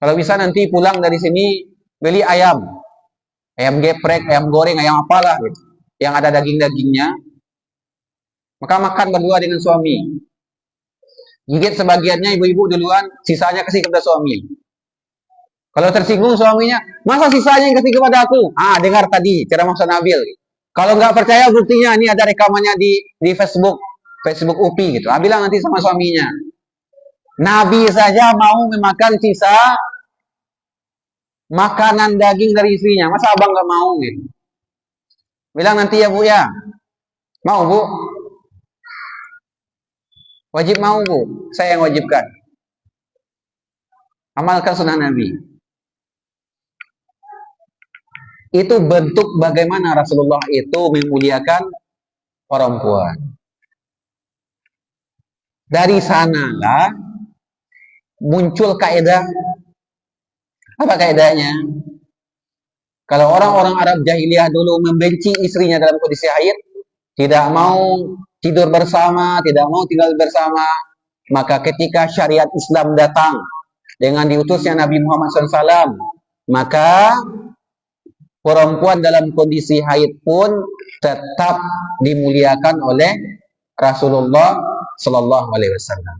Kalau bisa nanti pulang dari sini beli ayam. Ayam geprek, ayam goreng, ayam apalah gitu. Yang ada daging-dagingnya. Maka makan berdua dengan suami. Gigit sebagiannya ibu-ibu duluan, sisanya kasih kepada suami. Kalau tersinggung suaminya, masa sisanya yang kasih kepada aku? Dengar tadi ceramah Ustaz Nabil. Kalau nggak percaya buktinya, ini ada rekamannya di Facebook UPI gitu. Bilang nanti sama suaminya. Nabi saja mau memakan sisa makanan daging dari istrinya, masa abang nggak mau gitu? Bilang nanti ya Bu ya. Mau Bu? Wajib mau Bu, saya yang wajibkan. Amalkan sunnah Nabi. Itu bentuk bagaimana Rasulullah itu memuliakan perempuan. Dari sanalah muncul kaidah. Apa kaidahnya? Kalau orang-orang Arab jahiliyah dulu membenci istrinya dalam kondisi haid, tidak mau tidur bersama, tidak mau tinggal bersama, maka ketika syariat Islam datang dengan diutusnya Nabi Muhammad SAW, maka perempuan dalam kondisi haid pun tetap dimuliakan oleh Rasulullah Sallallahu Alaihi Wasallam.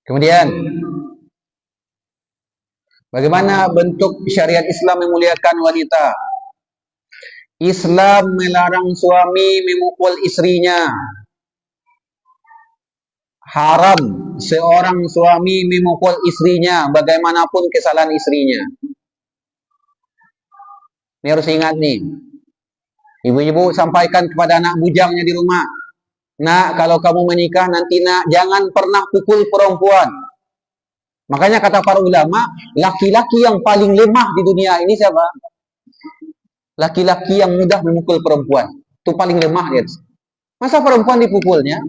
Kemudian, bagaimana bentuk syariat Islam memuliakan wanita? Islam melarang suami memukul istrinya. Haram seorang suami memukul istrinya, bagaimanapun kesalahan istrinya. Ini harus ingat nih. Ibu-ibu sampaikan kepada anak bujangnya di rumah. Nak, kalau kamu menikah nanti nak, jangan pernah pukul perempuan. Makanya kata para ulama, laki-laki yang paling lemah di dunia ini siapa? Laki-laki yang mudah memukul perempuan. Itu paling lemah dia. Masa perempuan dipukulnya?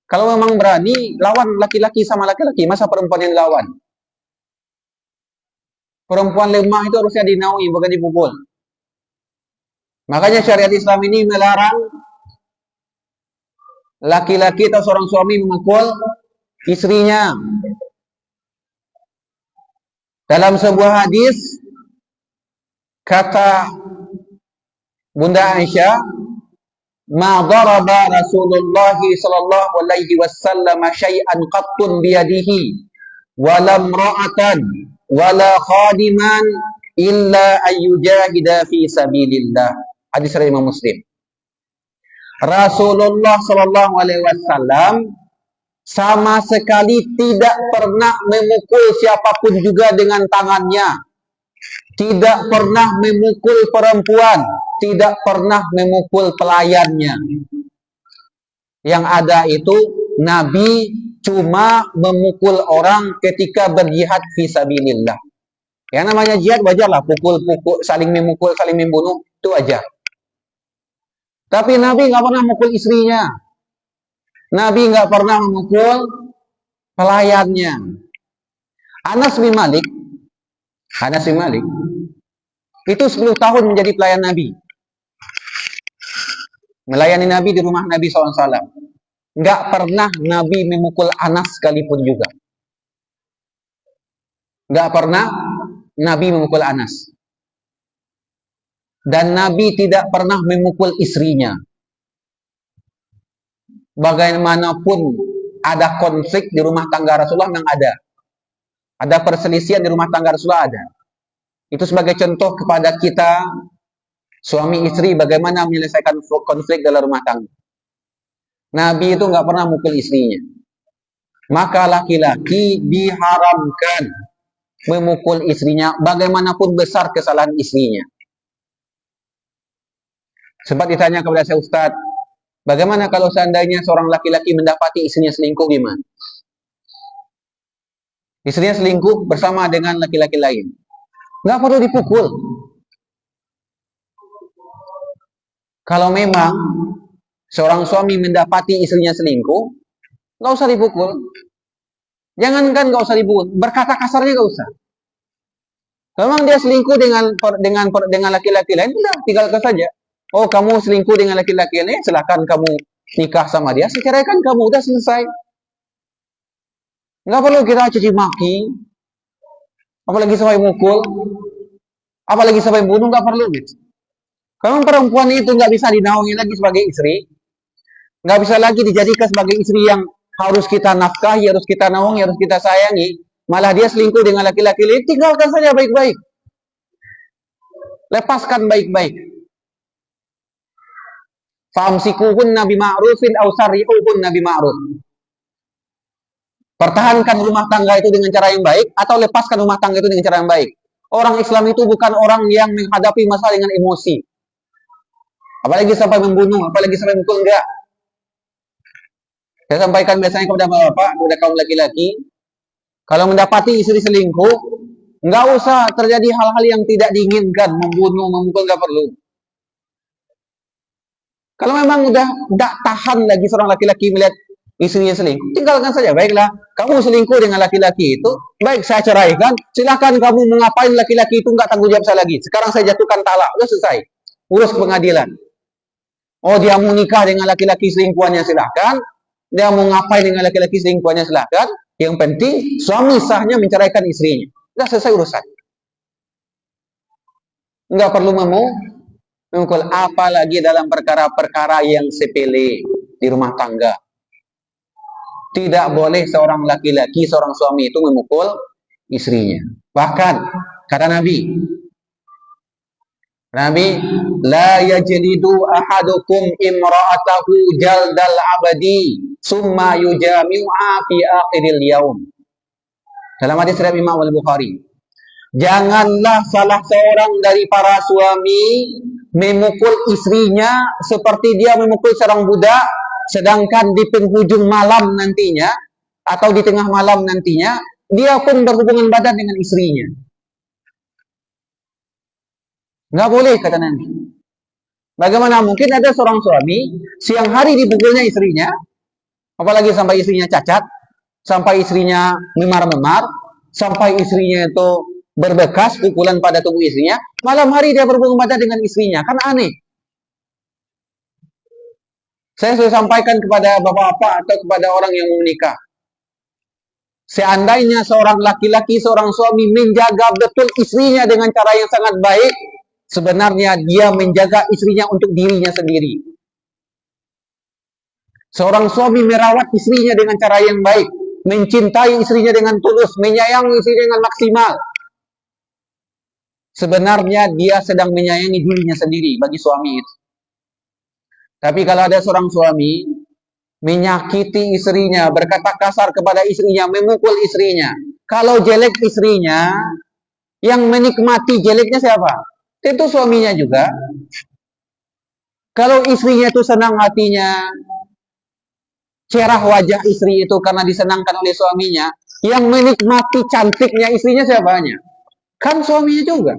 Kalau memang berani, lawan laki-laki sama laki-laki. Masa perempuan yang lawan? Perempuan lemah itu harusnya dinaungi, bukan dipukul. Makanya syariat Islam ini melarang laki-laki atau seorang suami memukul istrinya. Dalam sebuah hadis, kata Bunda Aisyah, ma daraba Rasulullah sallallahu alaihi wasallam syai'an qattun biyadihi wala imra'atan wala khadiman illa ayyujahida fi sabilillah. Hadis riwayat Imam Muslim. Rasulullah sallallahu alaihi wasallam sama sekali tidak pernah memukul siapapun juga dengan tangannya. Tidak pernah memukul perempuan, tidak pernah memukul pelayannya. Yang ada itu Nabi cuma memukul orang ketika berjihad fisabilillah. Yang namanya jihad wajarlah, pukul-pukul, saling memukul, saling membunuh, itu wajar. Tapi Nabi nggak pernah mukul istrinya. Nabi nggak pernah memukul pelayannya. Anas bin Malik itu 10 tahun menjadi pelayan Nabi. Melayani Nabi di rumah Nabi SAW. Nggak pernah Nabi memukul Anas sekalipun juga. Nggak pernah Nabi memukul Anas. Dan Nabi tidak pernah memukul istrinya. Bagaimanapun ada konflik di rumah tangga Rasulullah memang ada. Ada perselisihan di rumah tangga Rasulullah ada. Itu sebagai contoh kepada kita, suami istri, bagaimana menyelesaikan konflik dalam rumah tangga. Nabi itu nggak pernah mukul istrinya. Maka laki-laki diharamkan memukul istrinya, bagaimanapun besar kesalahan istrinya. Sempat ditanya kepada saya, Ustaz, bagaimana kalau seandainya seorang laki-laki mendapati istrinya selingkuh, gimana? Istrinya selingkuh bersama dengan laki-laki lain. Nggak perlu dipukul. Kalau memang seorang suami mendapati istrinya selingkuh, nggak usah dipukul. Jangankan nggak usah dipukul, berkata kasarnya nggak usah. Kalau memang dia selingkuh dengan laki-laki lain, udah tinggalkan saja. Oh, kamu selingkuh dengan laki-laki lain, silakan kamu nikah sama dia, ceraikan kamu, udah selesai. Nggak perlu kita caci maki, apalagi sampai mukul, apalagi sampai bunuh, nggak perlu gitu. Kalau perempuan itu nggak bisa dinaungi lagi sebagai istri, nggak bisa lagi dijadikan sebagai istri yang harus kita nafkahi, harus kita naungi, harus kita sayangi, malah dia selingkuh dengan laki-laki lain, tinggalkan saja baik-baik. Lepaskan baik-baik. Famsikuhunna bima'rufin aw sarrihuhunna bima'ruf. Pertahankan rumah tangga itu dengan cara yang baik, atau lepaskan rumah tangga itu dengan cara yang baik. Orang Islam itu bukan orang yang menghadapi masalah dengan emosi. Apalagi sampai membunuh, apalagi sampai memukul, enggak. Saya sampaikan biasanya kepada bapak, kepada kaum laki-laki, kalau mendapati istri selingkuh, enggak usah terjadi hal-hal yang tidak diinginkan, membunuh, memukul, enggak perlu. Kalau memang udah tidak tahan lagi seorang laki-laki melihat istrinya selingkuh, tinggalkan saja. Baiklah, kamu selingkuh dengan laki-laki itu, baik saya ceraikan, silakan kamu mau ngapain laki-laki itu, nggak tanggung jawab saya lagi. Sekarang saya jatuhkan talak, udah selesai. Urus ke pengadilan. Oh, dia mau nikah dengan laki-laki selingkuhannya, silakan. Dia mau ngapain dengan laki-laki selingkuhannya, silakan. Yang penting suami sahnya menceraikan istrinya. Udah selesai urusan. Nggak perlu memukul, apalagi dalam perkara-perkara yang sepele di rumah tangga. Tidak boleh seorang laki-laki, seorang suami itu memukul istrinya. Bahkan kata Nabi, la yajlidu ahadukum imra'atahu jaldal abadi summa yujami'uha fi akhiril yaum. Dalam hadis riwayat Imam Al-Bukhari, janganlah salah seorang dari para suami memukul istrinya seperti dia memukul seorang budak, sedangkan di penghujung malam nantinya atau di tengah malam nantinya dia pun berhubungan badan dengan istrinya. Nggak boleh, kata Nabi. Bagaimana mungkin ada seorang suami siang hari dipukulnya istrinya, apalagi sampai istrinya cacat, sampai istrinya memar-memar, sampai istrinya itu berbekas pukulan pada tubuh istrinya, malam hari dia berhubungan badan dengan istrinya, kan aneh. Saya sudah sampaikan kepada bapak-bapak atau kepada orang yang mau menikah, seandainya seorang laki-laki, seorang suami menjaga betul istrinya dengan cara yang sangat baik, sebenarnya dia menjaga istrinya untuk dirinya sendiri. Seorang suami merawat istrinya dengan cara yang baik, mencintai istrinya dengan tulus, menyayangi istrinya dengan maksimal, sebenarnya dia sedang menyayangi dirinya sendiri bagi suami itu. Tapi kalau ada seorang suami menyakiti istrinya, berkata kasar kepada istrinya, memukul istrinya, kalau jelek istrinya, yang menikmati jeleknya siapa? Itu suaminya juga. Kalau istrinya itu senang hatinya, cerah wajah istri itu karena disenangkan oleh suaminya, yang menikmati cantiknya istrinya siapanya? Kan suaminya juga.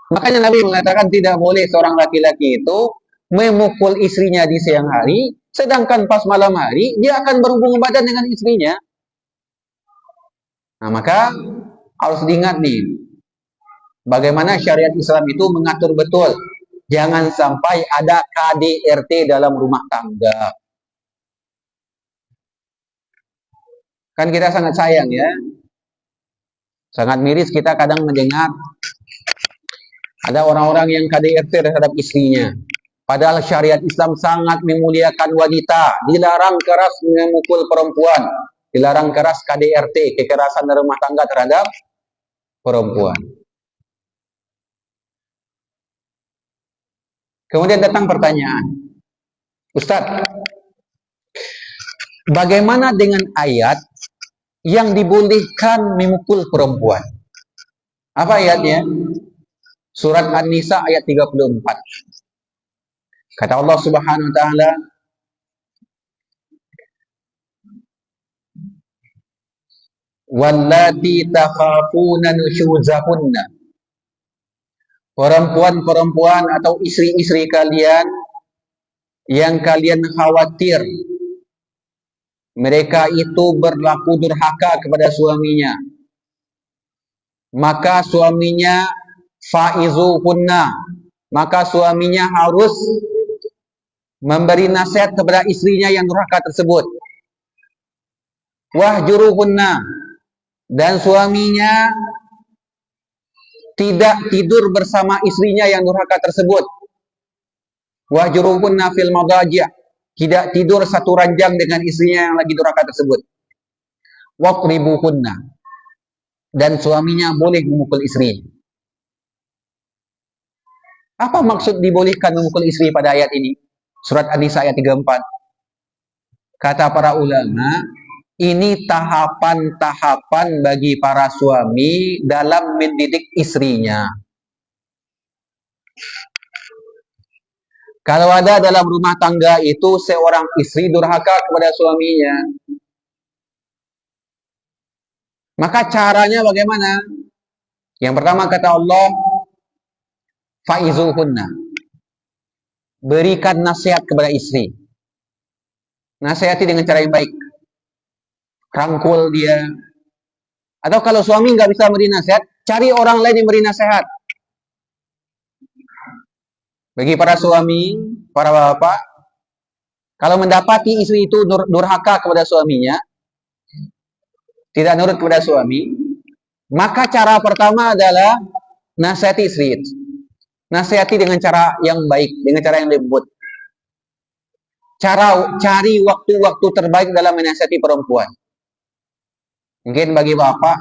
Makanya Nabi mengatakan tidak boleh seorang laki-laki itu memukul istrinya di siang hari, sedangkan pas malam hari dia akan berhubungan badan dengan istrinya. Nah, maka harus diingat nih, bagaimana syariat Islam itu mengatur betul. Jangan sampai ada KDRT dalam rumah tangga. Kan kita sangat sayang ya. Sangat miris kita kadang mendengar ada orang-orang yang KDRT terhadap istrinya. Padahal syariat Islam sangat memuliakan wanita. Dilarang keras memukul perempuan. Dilarang keras KDRT, kekerasan dalam rumah tangga terhadap perempuan. Kemudian datang pertanyaan. Ustaz, bagaimana dengan ayat yang dibolehkan memukul perempuan? Apa ayatnya? Surat An-Nisa ayat 34. Kata Allah Subhanahu wa taala, "Wallati takhafuna nusyuzahunna." Perempuan-perempuan atau istri-istri kalian yang kalian khawatir mereka itu berlaku durhaka kepada suaminya, maka suaminya faizuhunna, maka suaminya harus memberi nasihat kepada istrinya yang durhaka tersebut. Wahjuruhunna, dan suaminya tidak tidur bersama istrinya yang durhaka tersebut. Wahjuruhunna fil madaji', tidak tidur satu ranjang dengan istrinya yang lagi durhaka tersebut. Waqribuhunna, dan suaminya boleh memukul istrinya. Apa maksud dibolehkan memukul istri pada ayat ini? Surat An-Nisa ayat 34. Kata para ulama, ini tahapan-tahapan bagi para suami dalam mendidik istrinya. Kalau ada dalam rumah tangga itu seorang istri durhaka kepada suaminya, maka caranya bagaimana? Yang pertama kata Allah, faizuhunna, berikan nasihat kepada istri. Nasihati dengan cara yang baik. Rangkul dia. Atau kalau suami nggak bisa beri nasihat, cari orang lain yang beri nasihat. Bagi para suami, para bapak, kalau mendapati istri itu durhaka kepada suaminya, tidak nurut kepada suami, maka cara pertama adalah nasihati istri itu. Nasihati dengan cara yang baik, dengan cara yang lembut. Cari waktu-waktu terbaik dalam menasihati perempuan. Mungkin bagi bapak,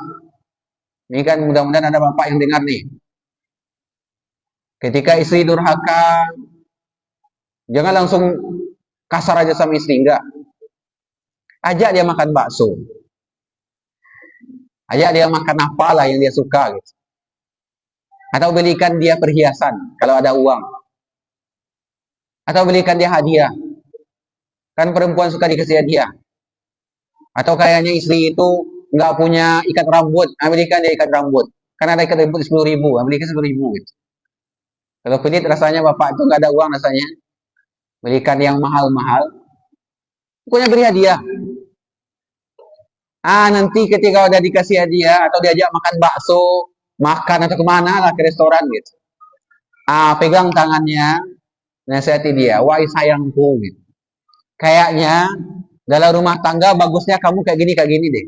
ini kan mudah-mudahan ada bapak yang dengar nih. Ketika istri durhaka, jangan langsung kasar aja sama istri, enggak. Ajak dia makan bakso. Ajak dia makan apalah yang dia suka gitu. Atau belikan dia perhiasan kalau ada uang. Atau belikan dia hadiah. Kan perempuan suka dikasih hadiah. Atau kayaknya istri itu nggak punya ikat rambut, belikan dia ikat rambut. Karena ada ikat rambut 10.000, belikan 10.000 gitu. Kalau pelit rasanya bapak itu nggak ada uang rasanya, belikan yang mahal-mahal. Pokoknya beri hadiah. Nanti ketika udah dikasih hadiah atau diajak makan bakso, makan atau kemana lah ke restoran gitu. Pegang tangannya, nasihati dia, wahai sayangku gitu. Kayaknya dalam rumah tangga bagusnya kamu kayak gini deh.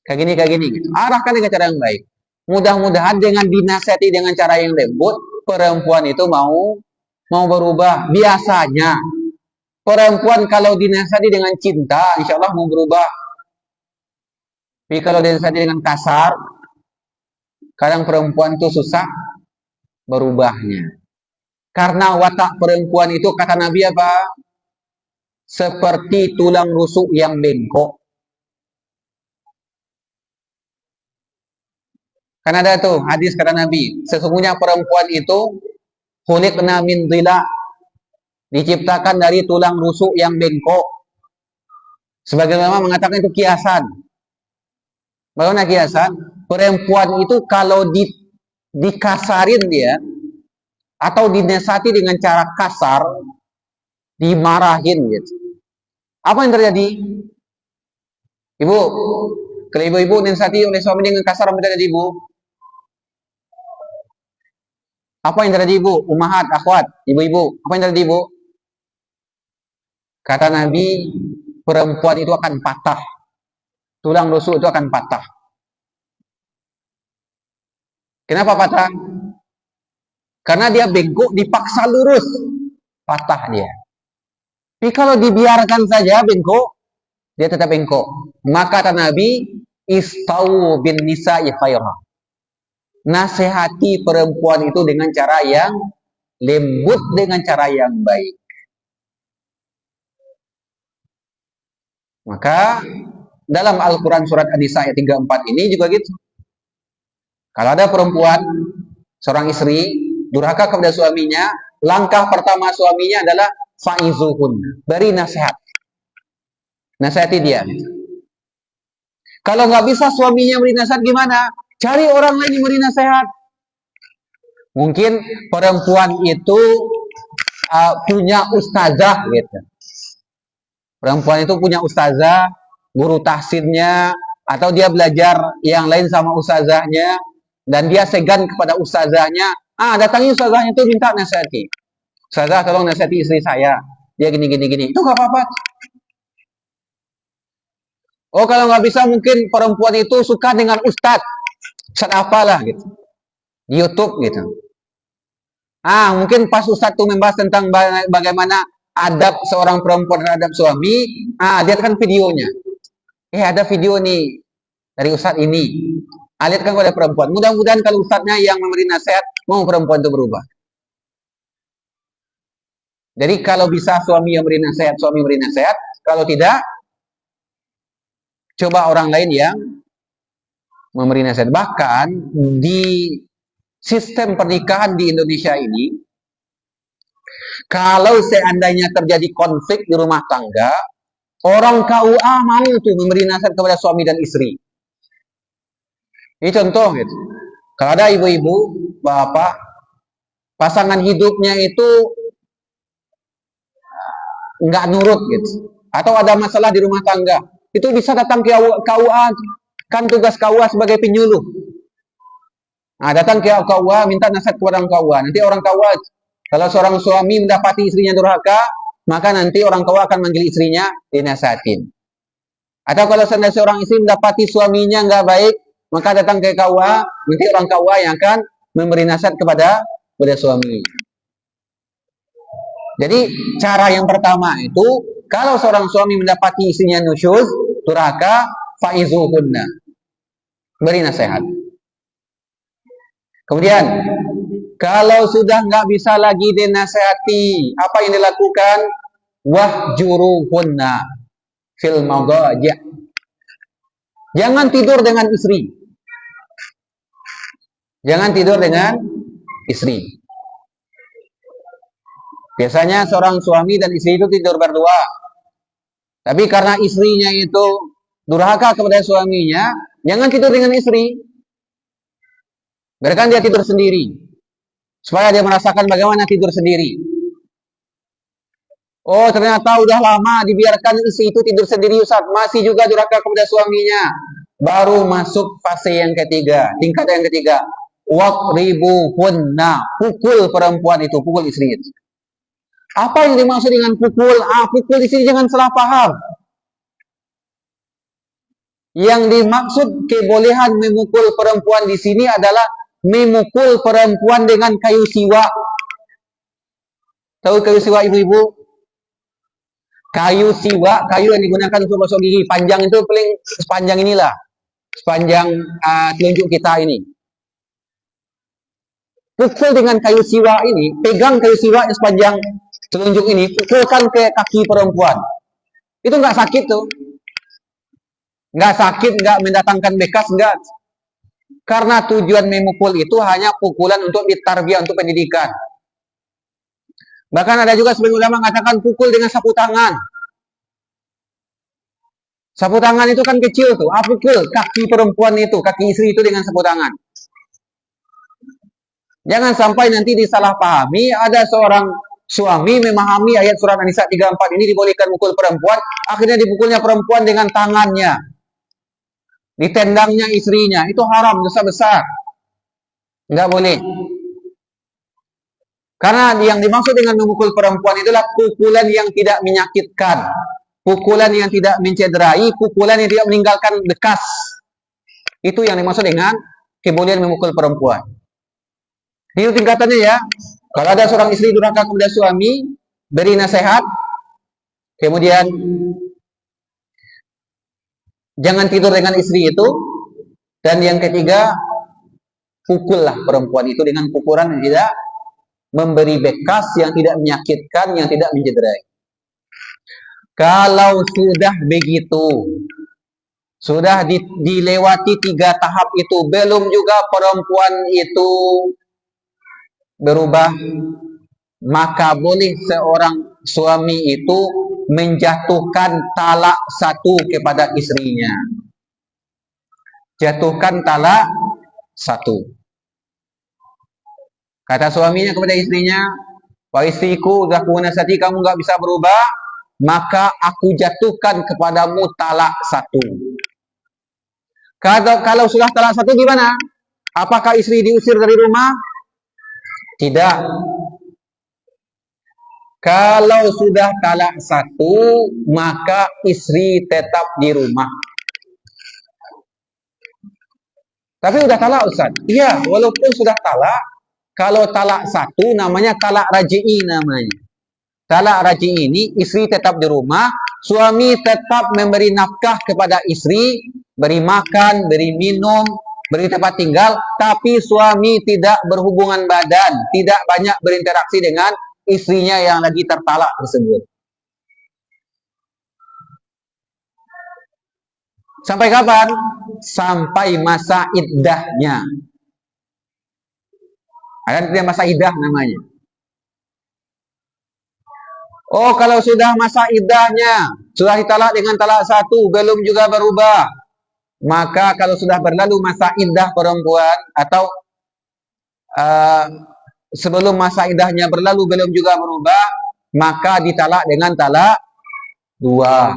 Kayak gini gitu. Arahkan dengan cara yang baik. Mudah-mudahan dengan dinasihati dengan cara yang lembut, perempuan itu mau berubah. Biasanya perempuan kalau dinasihati dengan cinta, insya Allah mau berubah. Tapi kalau dinasihati dengan kasar, kadang perempuan itu susah berubahnya. Karena watak perempuan itu kata Nabi apa? Seperti tulang rusuk yang bengkok. Kan ada tuh hadis kata Nabi, sesungguhnya perempuan itu khuliqna min dhila, diciptakan dari tulang rusuk yang bengkok. Sebagian ulama mengatakan itu kiasan. Bagaimana kiasan? Perempuan itu kalau dikasarin dia atau dinasihati dengan cara kasar, dimarahin gitu. Apa yang terjadi? Ibu, kalau ibu-ibu dinasihati oleh suami dengan kasar, apa yang terjadi, ibu? Apa yang terjadi, ibu? Ummahat, akhwat, ibu-ibu, apa yang terjadi, ibu? Kata Nabi, perempuan itu akan patah. Tulang rusuk itu akan patah. Kenapa patah? Karena dia bengkok, dipaksa lurus, patah dia. Tapi kalau dibiarkan saja bengkok, dia tetap bengkok. Maka kata Nabi, istau bin nisa'i khairah. Nasihati perempuan itu dengan cara yang lembut, dengan cara yang baik. Maka dalam Al-Quran surat An-Nisa ayat 34 ini juga gitu. Kalau ada perempuan, seorang istri, durhaka kepada suaminya, langkah pertama suaminya adalah fa'izuhun, beri nasihat. Nasihati dia. Kalau nggak bisa suaminya beri nasihat gimana? Cari orang lain yang beri nasihat. Mungkin perempuan itu punya ustazah gitu. Perempuan itu punya ustazah, guru tahsinnya, atau dia belajar yang lain sama ustazahnya, dan dia segan kepada ustazahnya. Datangi ustazahnya itu minta nasihati. Ustazah, tolong nasihati istri saya. Dia gini. Itu nggak apa-apa. Oh, kalau nggak bisa mungkin perempuan itu suka dengan ustadz. Ustadz apalah gitu. Di YouTube gitu. Mungkin pas ustadz itu membahas tentang bagaimana adab seorang perempuan terhadap suami, lihatkan videonya. Ada video nih dari ustadz ini. Lihatkan kepada perempuan. Mudah-mudahan kalau ustadznya yang memberi nasihat, mau perempuan itu berubah. Jadi kalau bisa suami yang beri nasihat, suami beri nasihat. Kalau tidak, coba orang lain yang memberi nasihat. Bahkan di sistem pernikahan di Indonesia ini, kalau seandainya terjadi konflik di rumah tangga, orang KUA mau tuh memberi nasihat kepada suami dan istri. Ini contoh gitu. Kalau ada ibu-ibu, bapak, pasangan hidupnya itu nggak nurut gitu, atau ada masalah di rumah tangga, itu bisa datang ke KUA. Kan tugas KUA sebagai penyuluh. Datang ke KUA, minta nasihat kepada orang KUA. Nanti orang KUA, kalau seorang suami mendapati istrinya durhaka, maka nanti orang KUA akan manggil istrinya, dinasihatin. Atau kalau seorang istri mendapati suaminya nggak baik, maka datang ke KUA, nanti orang KUA yang akan memberi nasihat kepada suami. Jadi cara yang pertama itu, kalau seorang suami mendapati istrinya nusyuz, durhaka, fa'izuhunna, beri nasihat. Kemudian, kalau sudah nggak bisa lagi dinasehati, apa yang dilakukan? Wahjuruhunna fil madaji'. Jangan tidur dengan istri. Jangan tidur dengan istri. Biasanya seorang suami dan istri itu tidur berdua. Tapi karena istrinya itu durhaka kepada suaminya, jangan tidur dengan istri. Biarkan dia tidur sendiri. Supaya dia merasakan bagaimana tidur sendiri. Oh, ternyata udah lama dibiarkan istri itu tidur sendiri, Ustaz. Masih juga durhaka kepada suaminya. Baru masuk fase yang ketiga, tingkat yang ketiga. Waqribuhunna. Pukul perempuan itu, pukul istri itu. Apa yang dimaksud dengan pukul? Pukul di sini jangan salah paham. Yang dimaksud kebolehan memukul perempuan di sini adalah memukul perempuan dengan kayu siwak. Tahu kayu siwak, ibu-ibu? Kayu siwak, kayu yang digunakan untuk gosok gigi. Panjang itu paling sepanjang inilah. Sepanjang telunjuk kita ini. Pukul dengan kayu siwak ini, pegang kayu siwak yang sepanjang telunjuk ini, pukulkan ke kaki perempuan. Itu nggak sakit tuh. Nggak sakit, nggak mendatangkan bekas, nggak. Karena tujuan memukul itu hanya pukulan untuk ditarbiyah, untuk pendidikan. Bahkan ada juga sebagian ulama mengatakan pukul dengan sapu tangan. Sapu tangan itu kan kecil tuh. Pukul kaki perempuan itu, kaki istri itu dengan sapu tangan. Jangan sampai nanti disalahpahami, ada seorang suami memahami ayat surat An-Nisa 34 ini dibolehkan pukul perempuan, akhirnya dipukulnya perempuan dengan tangannya. Ditendangnya istrinya, itu haram, dosa besar. Enggak boleh. Karena yang dimaksud dengan memukul perempuan itulah pukulan yang tidak menyakitkan, pukulan yang tidak mencederai, pukulan yang tidak meninggalkan bekas. Itu yang dimaksud dengan kebolehan memukul perempuan. Itu tingkatannya ya. Kalau ada seorang istri durhaka kepada suami, beri nasihat. Kemudian jangan tidur dengan istri itu. Dan yang ketiga, pukullah perempuan itu dengan pukulan yang tidak memberi bekas, yang tidak menyakitkan, yang tidak mencederai. Kalau sudah begitu, sudah dilewati 3 tahap itu, belum juga perempuan itu berubah, maka boleh seorang suami itu menjatuhkan talak 1 kepada istrinya. Jatuhkan talak 1. Kata suaminya kepada istrinya, "Wahai istriku, sudah kunasihati kamu nggak bisa berubah, maka aku jatuhkan kepadamu talak 1. Kalau sudah talak 1 gimana? Apakah istri diusir dari rumah? Tidak. Kalau sudah talak 1, maka istri tetap di rumah. Tapi sudah talak, Ustaz. Iya, walaupun sudah talak, kalau talak 1 namanya talak raj'i namanya. Talak raj'i ini istri tetap di rumah, suami tetap memberi nafkah kepada istri, beri makan, beri minum, beri tempat tinggal, tapi suami tidak berhubungan badan, tidak banyak berinteraksi dengan istrinya yang lagi tertalak tersebut. Sampai kapan? Sampai masa iddahnya. Ada masa iddah namanya. Oh, kalau sudah masa iddahnya, sudah ditalak dengan talak 1, belum juga berubah, maka kalau sudah berlalu masa iddah perempuan, atau sebelum masa iddahnya berlalu belum juga berubah, maka ditalak dengan talak 2.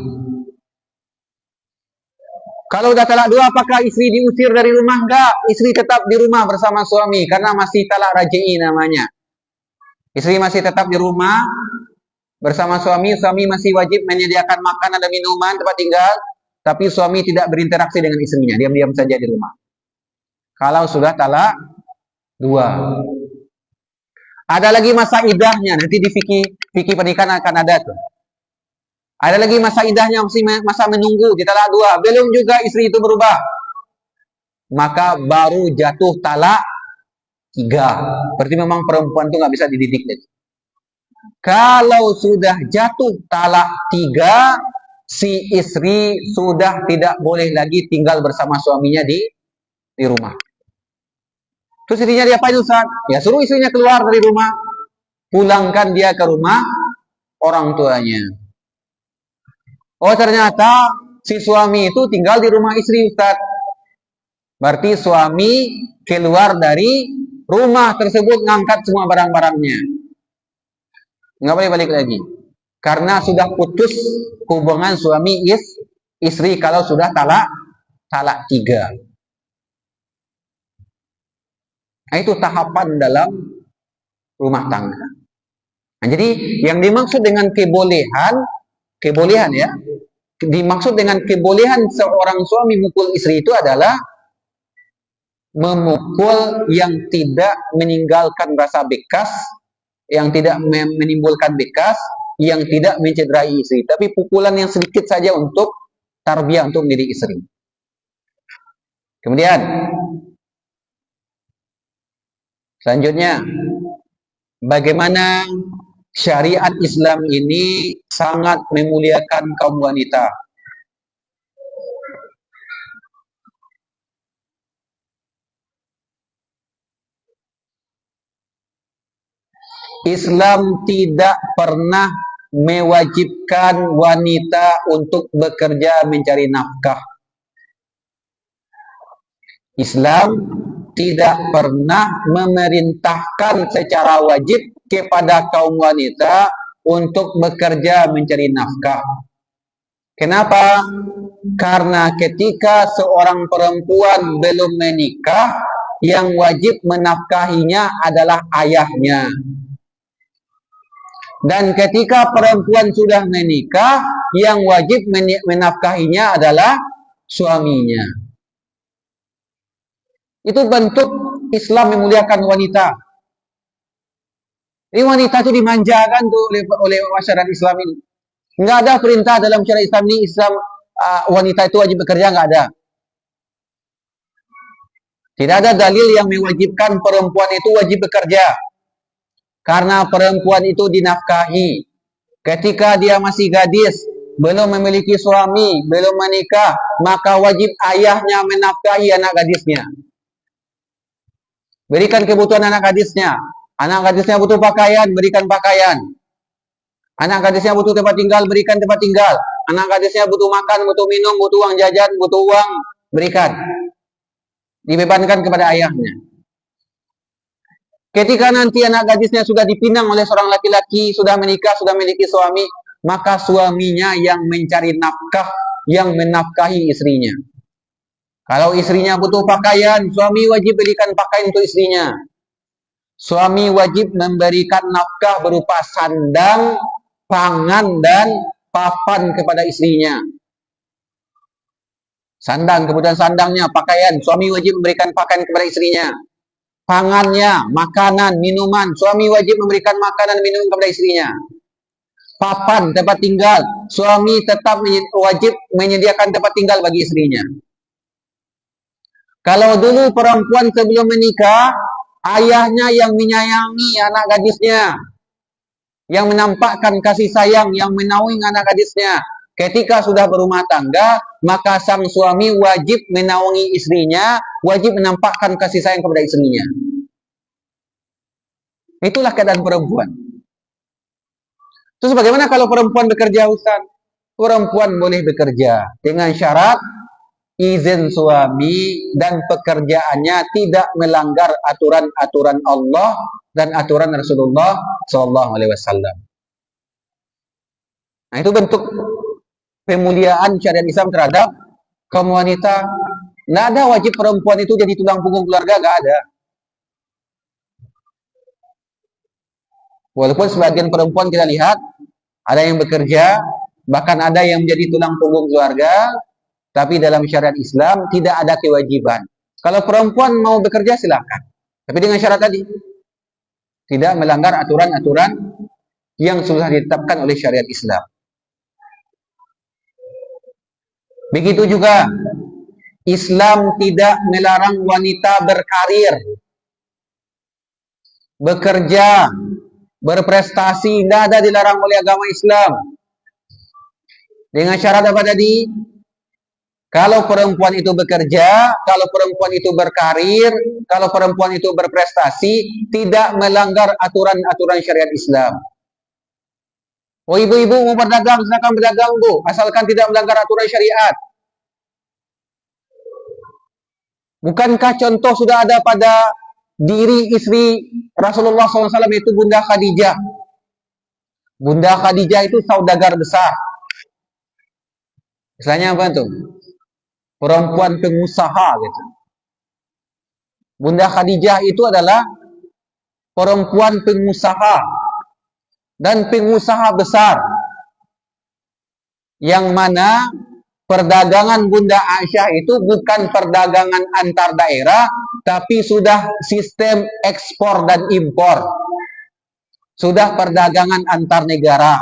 Kalau udah talak 2, apakah istri diusir dari rumah? Enggak, istri tetap di rumah bersama suami, karena masih talak raj'i namanya. Istri masih tetap di rumah bersama suami, suami masih wajib menyediakan makanan dan minuman, tempat tinggal, tapi suami tidak berinteraksi dengan istrinya, diam-diam saja di rumah. Kalau sudah talak 2. Ada lagi masa iddahnya, nanti di fikih pernikahan akan ada tuh. Ada lagi masa iddahnya, masih masa menunggu, di talak 2, belum juga istri itu berubah, maka baru jatuh talak 3. Berarti memang perempuan itu nggak bisa dididik. Kalau sudah jatuh talak 3, si istri sudah tidak boleh lagi tinggal bersama suaminya di rumah. Terus istrinya diapain, Ustaz? Ya suruh istrinya keluar dari rumah, pulangkan dia ke rumah orang tuanya. Oh, ternyata si suami itu tinggal di rumah istri, Ustaz. Berarti suami keluar dari rumah tersebut, ngangkat semua barang-barangnya. Nggak boleh balik lagi. Karena sudah putus hubungan suami istri kalau sudah talak 3. Nah, itu tahapan dalam rumah tangga. Nah, jadi yang dimaksud dengan kebolehan ya, dimaksud dengan kebolehan seorang suami mukul istri itu adalah memukul yang tidak meninggalkan rasa bekas, yang tidak menimbulkan bekas, yang tidak mencederai istri, tapi pukulan yang sedikit saja untuk tarbiyah, untuk mendidik istri. Kemudian selanjutnya, bagaimana syariat Islam ini sangat memuliakan kaum wanita. Islam tidak pernah mewajibkan wanita untuk bekerja mencari nafkah. Islam tidak pernah memerintahkan secara wajib kepada kaum wanita untuk bekerja mencari nafkah. Kenapa? Karena ketika seorang perempuan belum menikah, yang wajib menafkahinya adalah ayahnya. Dan ketika perempuan sudah menikah, yang wajib menafkahinya adalah suaminya. Itu bentuk Islam memuliakan wanita. Ini wanita itu dimanjakan tuh oleh masyarakat Islam ini. Enggak ada perintah dalam syariat Islam ini wanita itu wajib bekerja, enggak ada. Tidak ada dalil yang mewajibkan perempuan itu wajib bekerja. Karena perempuan itu dinafkahi. Ketika dia masih gadis, belum memiliki suami, belum menikah, maka wajib ayahnya menafkahi anak gadisnya. Berikan kebutuhan anak gadisnya. Anak gadisnya butuh pakaian, berikan pakaian. Anak gadisnya butuh tempat tinggal, berikan tempat tinggal. Anak gadisnya butuh makan, butuh minum, butuh uang jajan, butuh uang, berikan. Dibebankan kepada ayahnya. Ketika nanti anak gadisnya sudah dipinang oleh seorang laki-laki, sudah menikah, sudah memiliki suami, maka suaminya yang mencari nafkah, yang menafkahi istrinya. Kalau istrinya butuh pakaian, suami wajib berikan pakaian untuk istrinya. Suami wajib memberikan nafkah berupa sandang, pangan, dan papan kepada istrinya. Sandang, kemudian sandangnya, pakaian. Suami wajib memberikan pakaian kepada istrinya. Pangannya, makanan, minuman. Suami wajib memberikan makanan, minum kepada istrinya. Papan, tempat tinggal. Suami tetap wajib menyediakan tempat tinggal bagi istrinya. Kalau dulu perempuan sebelum menikah, ayahnya yang menyayangi anak gadisnya, yang menampakkan kasih sayang, yang menaungi anak gadisnya. Ketika sudah berumah tangga, maka sang suami wajib menaungi istrinya, wajib menampakkan kasih sayang kepada istrinya. Itulah keadaan perempuan. Terus bagaimana kalau perempuan bekerja, Ustaz? Perempuan boleh bekerja dengan syarat izin suami dan pekerjaannya tidak melanggar aturan-aturan Allah dan aturan Rasulullah SAW. Nah, itu bentuk pemuliaan syariat Islam terhadap kaum wanita. Nggak ada wajib perempuan itu jadi tulang punggung keluarga, nggak ada. Walaupun sebagian perempuan kita lihat ada yang bekerja, bahkan ada yang menjadi tulang punggung keluarga. Tapi dalam syariat Islam tidak ada kewajiban. Kalau perempuan mau bekerja silakan. Tapi dengan syarat tadi. Tidak melanggar aturan-aturan yang sudah ditetapkan oleh syariat Islam. Begitu juga Islam tidak melarang wanita berkarir, bekerja, berprestasi. Tidak ada dilarang oleh agama Islam. Dengan syarat apa tadi? Kalau perempuan itu bekerja, kalau perempuan itu berkarir, kalau perempuan itu berprestasi, tidak melanggar aturan-aturan syariat Islam. Oh, ibu-ibu mau berdagang, silakan berdagang, Bu, asalkan tidak melanggar aturan syariat. Bukankah contoh sudah ada pada diri istri Rasulullah SAW, yaitu Bunda Khadijah. Bunda Khadijah itu saudagar besar. Istilahnya apa tuh? Perempuan pengusaha gitu. Bunda Khadijah itu adalah perempuan pengusaha dan pengusaha besar, yang mana perdagangan Bunda Aisyah itu bukan perdagangan antar daerah, tapi sudah sistem ekspor dan impor, sudah perdagangan antar negara.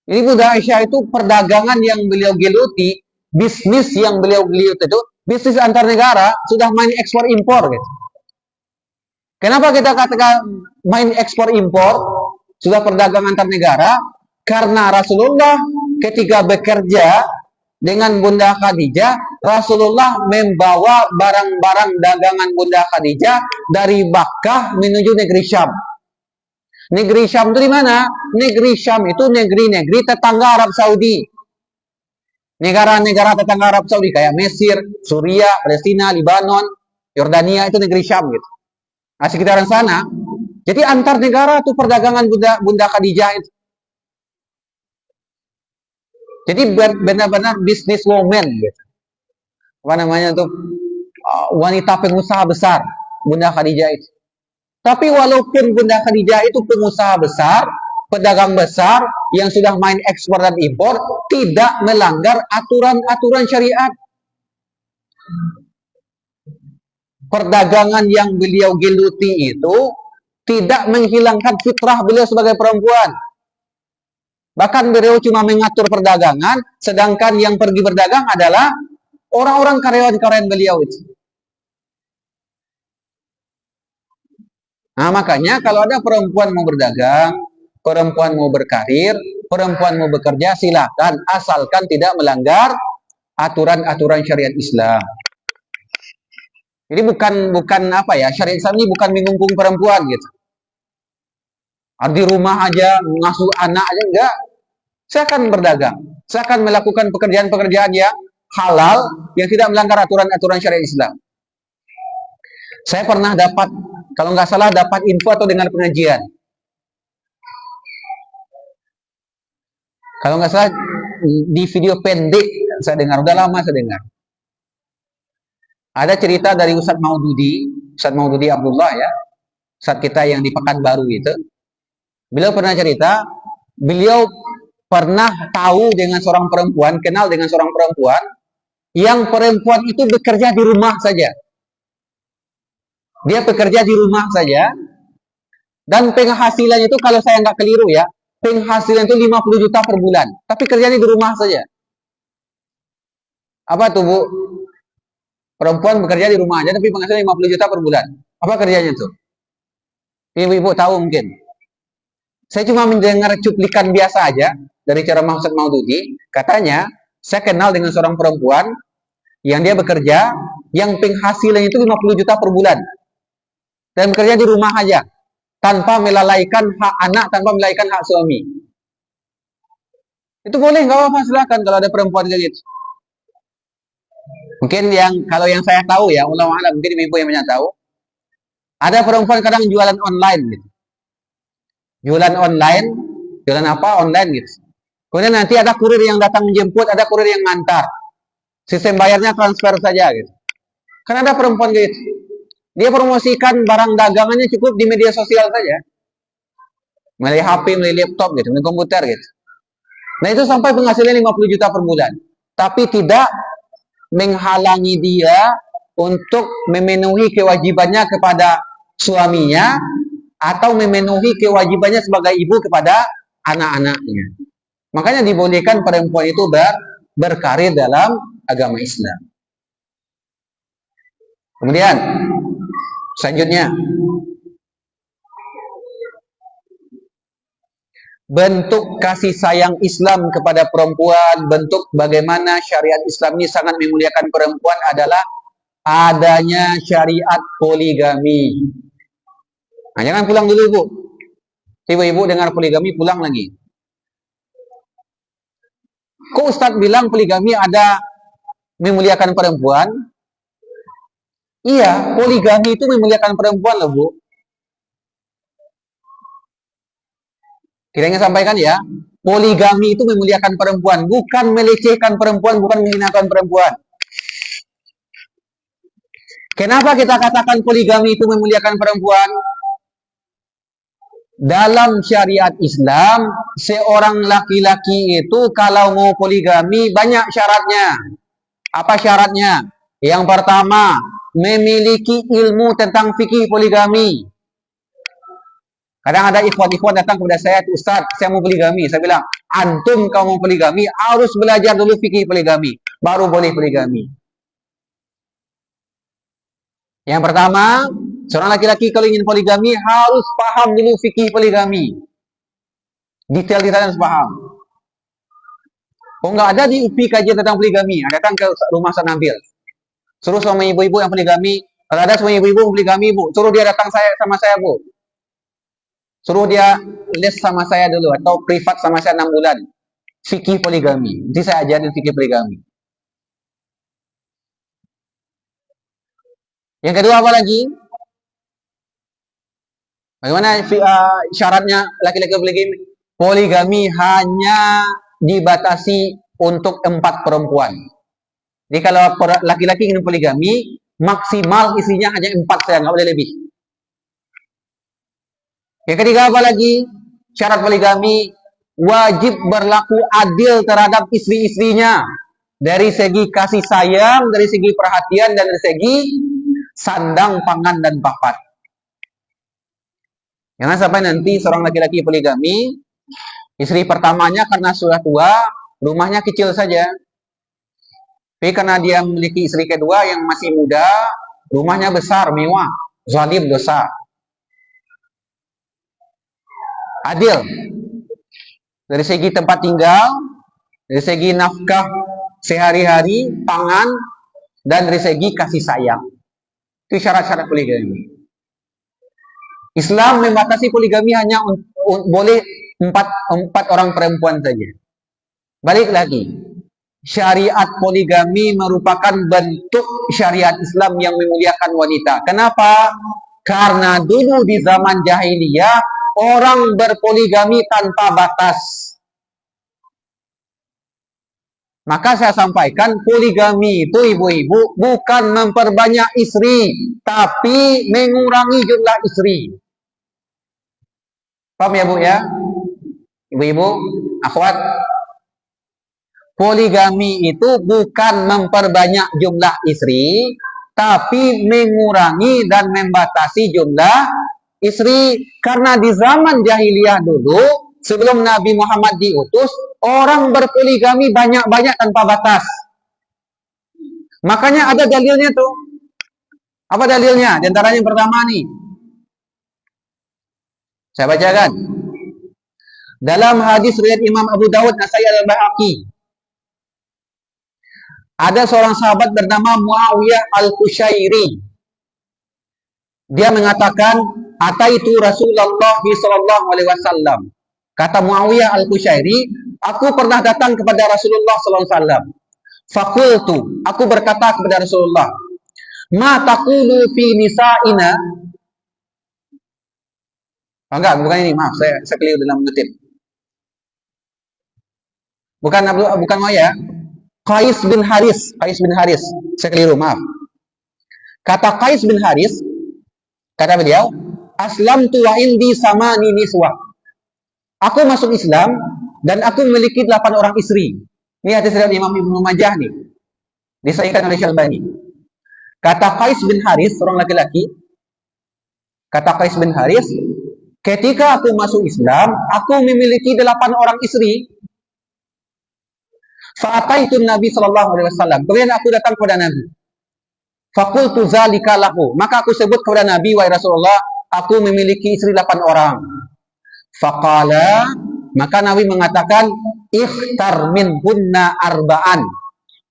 Ini Bunda Aisyah itu perdagangan yang beliau geluti, bisnis yang beliau geluti itu bisnis antar negara, sudah main ekspor impor gitu. Kenapa kita katakan main ekspor impor, sudah perdagangan antar negara? Karena Rasulullah ketika bekerja dengan Bunda Khadijah, Rasulullah membawa barang-barang dagangan Bunda Khadijah dari Makkah menuju negeri Syam. Negeri Syam itu di mana? Negeri Syam itu negeri-negeri tetangga Arab Saudi. Negara-negara tetangga Arab Saudi kayak Mesir, Suriah, Palestina, Libanon, Yordania itu negeri Syam gitu. Nah, sekitaran sana. Jadi antar negara tuh perdagangan Bunda Khadijah itu. Jadi benar-benar bisnis woman gitu. Apa namanya tuh? Wanita pengusaha besar Bunda Khadijah itu. Tapi walaupun Bunda Khadijah itu pengusaha besar, pedagang besar yang sudah main ekspor dan impor, tidak melanggar aturan-aturan syariat. Perdagangan yang beliau geluti itu tidak menghilangkan fitrah beliau sebagai perempuan. Bahkan beliau cuma mengatur perdagangan, sedangkan yang pergi berdagang adalah orang-orang karyawan-karyawan beliau itu. Nah, makanya kalau ada perempuan mau berdagang, perempuan mau berkarir, perempuan mau bekerja, silakan, asalkan tidak melanggar aturan-aturan syariat Islam. Jadi bukan apa ya, syariat Islam ini bukan mengungkung perempuan gitu. Di rumah aja, ngasuh anak aja, enggak. Saya akan berdagang. Saya akan melakukan pekerjaan-pekerjaan yang halal, yang tidak melanggar aturan-aturan syariat Islam. Saya pernah dapat, kalau nggak salah, dapat info atau dengar pengajian. Kalau nggak salah, di video pendek saya dengar, udah lama saya dengar. Ada cerita dari Ustadz Maududi Abdullah ya, Ustadz kita yang di Pekanbaru itu. Beliau pernah cerita, beliau pernah tahu dengan seorang perempuan, kenal dengan seorang perempuan, yang perempuan itu bekerja di rumah saja. Dia bekerja di rumah saja, dan penghasilannya itu kalau saya nggak keliru ya, penghasilan itu 50 juta per bulan. Tapi kerjanya di rumah saja. Apa tuh Bu? Perempuan bekerja di rumah aja tapi penghasilan 50 juta per bulan. Apa kerjanya tuh? Ibu-ibu tahu mungkin. Saya cuma mendengar cuplikan biasa aja dari ceramah Ustadz Maududi. Katanya, saya kenal dengan seorang perempuan yang dia bekerja, yang penghasilannya itu 50 juta per bulan. Dan bekerja di rumah aja. Tanpa melalaikan hak anak, tanpa melalaikan hak suami. Itu boleh, nggak apa-apa, silakan kalau ada perempuan kayak gitu. Mungkin kalau yang saya tahu ya, ulama alam, mungkin ibu yang banyak tahu. Ada perempuan kadang jualan online gitu. Jualan online, jualan apa? Online gitu. Kemudian nanti ada kurir yang datang menjemput, ada kurir yang ngantar. Sistem bayarnya transfer saja gitu. Kan ada perempuan gitu. Dia promosikan barang dagangannya cukup di media sosial saja. Melalui HP, melalui laptop gitu, melalui komputer gitu. Nah itu sampai penghasilan 50 juta per bulan. Tapi tidak menghalangi dia untuk memenuhi kewajibannya kepada suaminya atau memenuhi kewajibannya sebagai ibu kepada anak-anaknya. Makanya dibolehkan perempuan itu berkarir dalam agama Islam. Kemudian selanjutnya, bentuk kasih sayang Islam kepada perempuan, bentuk bagaimana syariat Islam ini sangat memuliakan perempuan adalah adanya syariat poligami. Nah, jangan pulang dulu Bu. Ibu-ibu dengar poligami pulang lagi. Kok Ustadz bilang poligami ada memuliakan perempuan? Iya, poligami itu memuliakan perempuan loh Bu. Kiranya sampaikan ya, poligami itu memuliakan perempuan, bukan melecehkan perempuan, bukan menghinakan perempuan. Kenapa kita katakan poligami itu memuliakan perempuan? Dalam syariat Islam, seorang laki-laki itu kalau mau poligami banyak syaratnya. Apa syaratnya? Yang pertama, memiliki ilmu tentang fikih poligami. Kadang ada ikhwan-ikhwan datang kepada saya, Ustaz, saya mau poligami. Saya bilang, antum kalau mau poligami harus belajar dulu fikih poligami, baru boleh poligami. Yang pertama, seorang laki-laki kalau ingin poligami harus paham dulu fikih poligami. Detail-detailnya harus paham. Kok nggak ada di UPI kajian tentang poligami? Datang ke rumah Sanabil. Suruh sama ibu-ibu yang poligami. Kalau ada sama ibu-ibu poligami, Bu, suruh dia datang sama saya, Bu. Suruh dia les sama saya dulu atau privat sama saya 6 bulan. Fikih poligami. Nanti saya ajarin fikih poligami. Yang kedua apa lagi? Bagaimana syaratnya laki-laki poligami? Poligami hanya dibatasi untuk 4 perempuan. Jadi kalau laki-laki ingin poligami, maksimal isinya hanya 4 saja, nggak boleh lebih. Yang ketiga apa lagi? Syarat poligami wajib berlaku adil terhadap istri-istrinya. Dari segi kasih sayang, dari segi perhatian, dan dari segi sandang, pangan, dan papat. Jangan sampai nanti seorang laki-laki poligami, istri pertamanya karena sudah tua, rumahnya kecil saja. Tapi karena dia memiliki istri kedua yang masih muda, rumahnya besar, mewah, zalim, dosa. Adil. Dari segi tempat tinggal, dari segi nafkah sehari-hari, pangan, dan dari segi kasih sayang. Itu syarat-syarat poligami. Islam membatasi poligami hanya boleh 4 orang perempuan saja. Balik lagi, syariat poligami merupakan bentuk syariat Islam yang memuliakan wanita. Kenapa? Karena dulu di zaman jahiliyah orang berpoligami tanpa batas. Maka saya sampaikan poligami itu ibu-ibu bukan memperbanyak istri, tapi mengurangi jumlah istri. Paham ya Bu ya? Ibu-ibu, akhwat. Poligami itu bukan memperbanyak jumlah istri, tapi mengurangi dan membatasi jumlah istri. Karena di zaman jahiliyah dulu, sebelum Nabi Muhammad diutus, orang berpoligami banyak-banyak tanpa batas. Makanya ada dalilnya tuh. Apa dalilnya? Di antaranya yang pertama nih. Saya bacakan. Dalam hadis riwayat Imam Abu Dawud, Nasai, Al-Baihaqi, ada seorang sahabat bernama Muawiyah Al-Qushairi. Dia mengatakan, "Ataitu Rasulullah sallallahu alaihi wasallam." Kata Muawiyah Al-Qushairi, "Aku pernah datang kepada Rasulullah sallallahu alaihi wasallam. Fakultu, aku berkata kepada Rasulullah, ma taqulu fi nisa'ina?" Oh, enggak, bukan ini, maaf, saya keliru dalam mengutip. Bukan Muawiyah, Qais bin Haris. Saya keliru, maaf. Kata Qais bin Haris, kata beliau, aslamtu wa indi samani niswah. Aku masuk Islam dan aku memiliki 8 orang istri. Ini hadis riwayat Imam Ibnu Majah nih. Disahihkan oleh Syalbani. Kata Qais bin Haris, seorang laki-laki. Kata Qais bin Haris, ketika aku masuk Islam, aku memiliki 8 orang istri. Fa'ataitu Nabi sallallahu alaihi wasallam. Kemudian aku datang kepada Nabi. Faqultu zalika lahu. Maka aku sebut kepada Nabi, wahai Rasulullah, aku memiliki istri 8 orang. Faqala, maka Nabi mengatakan, ikhtar minhunna arba'an.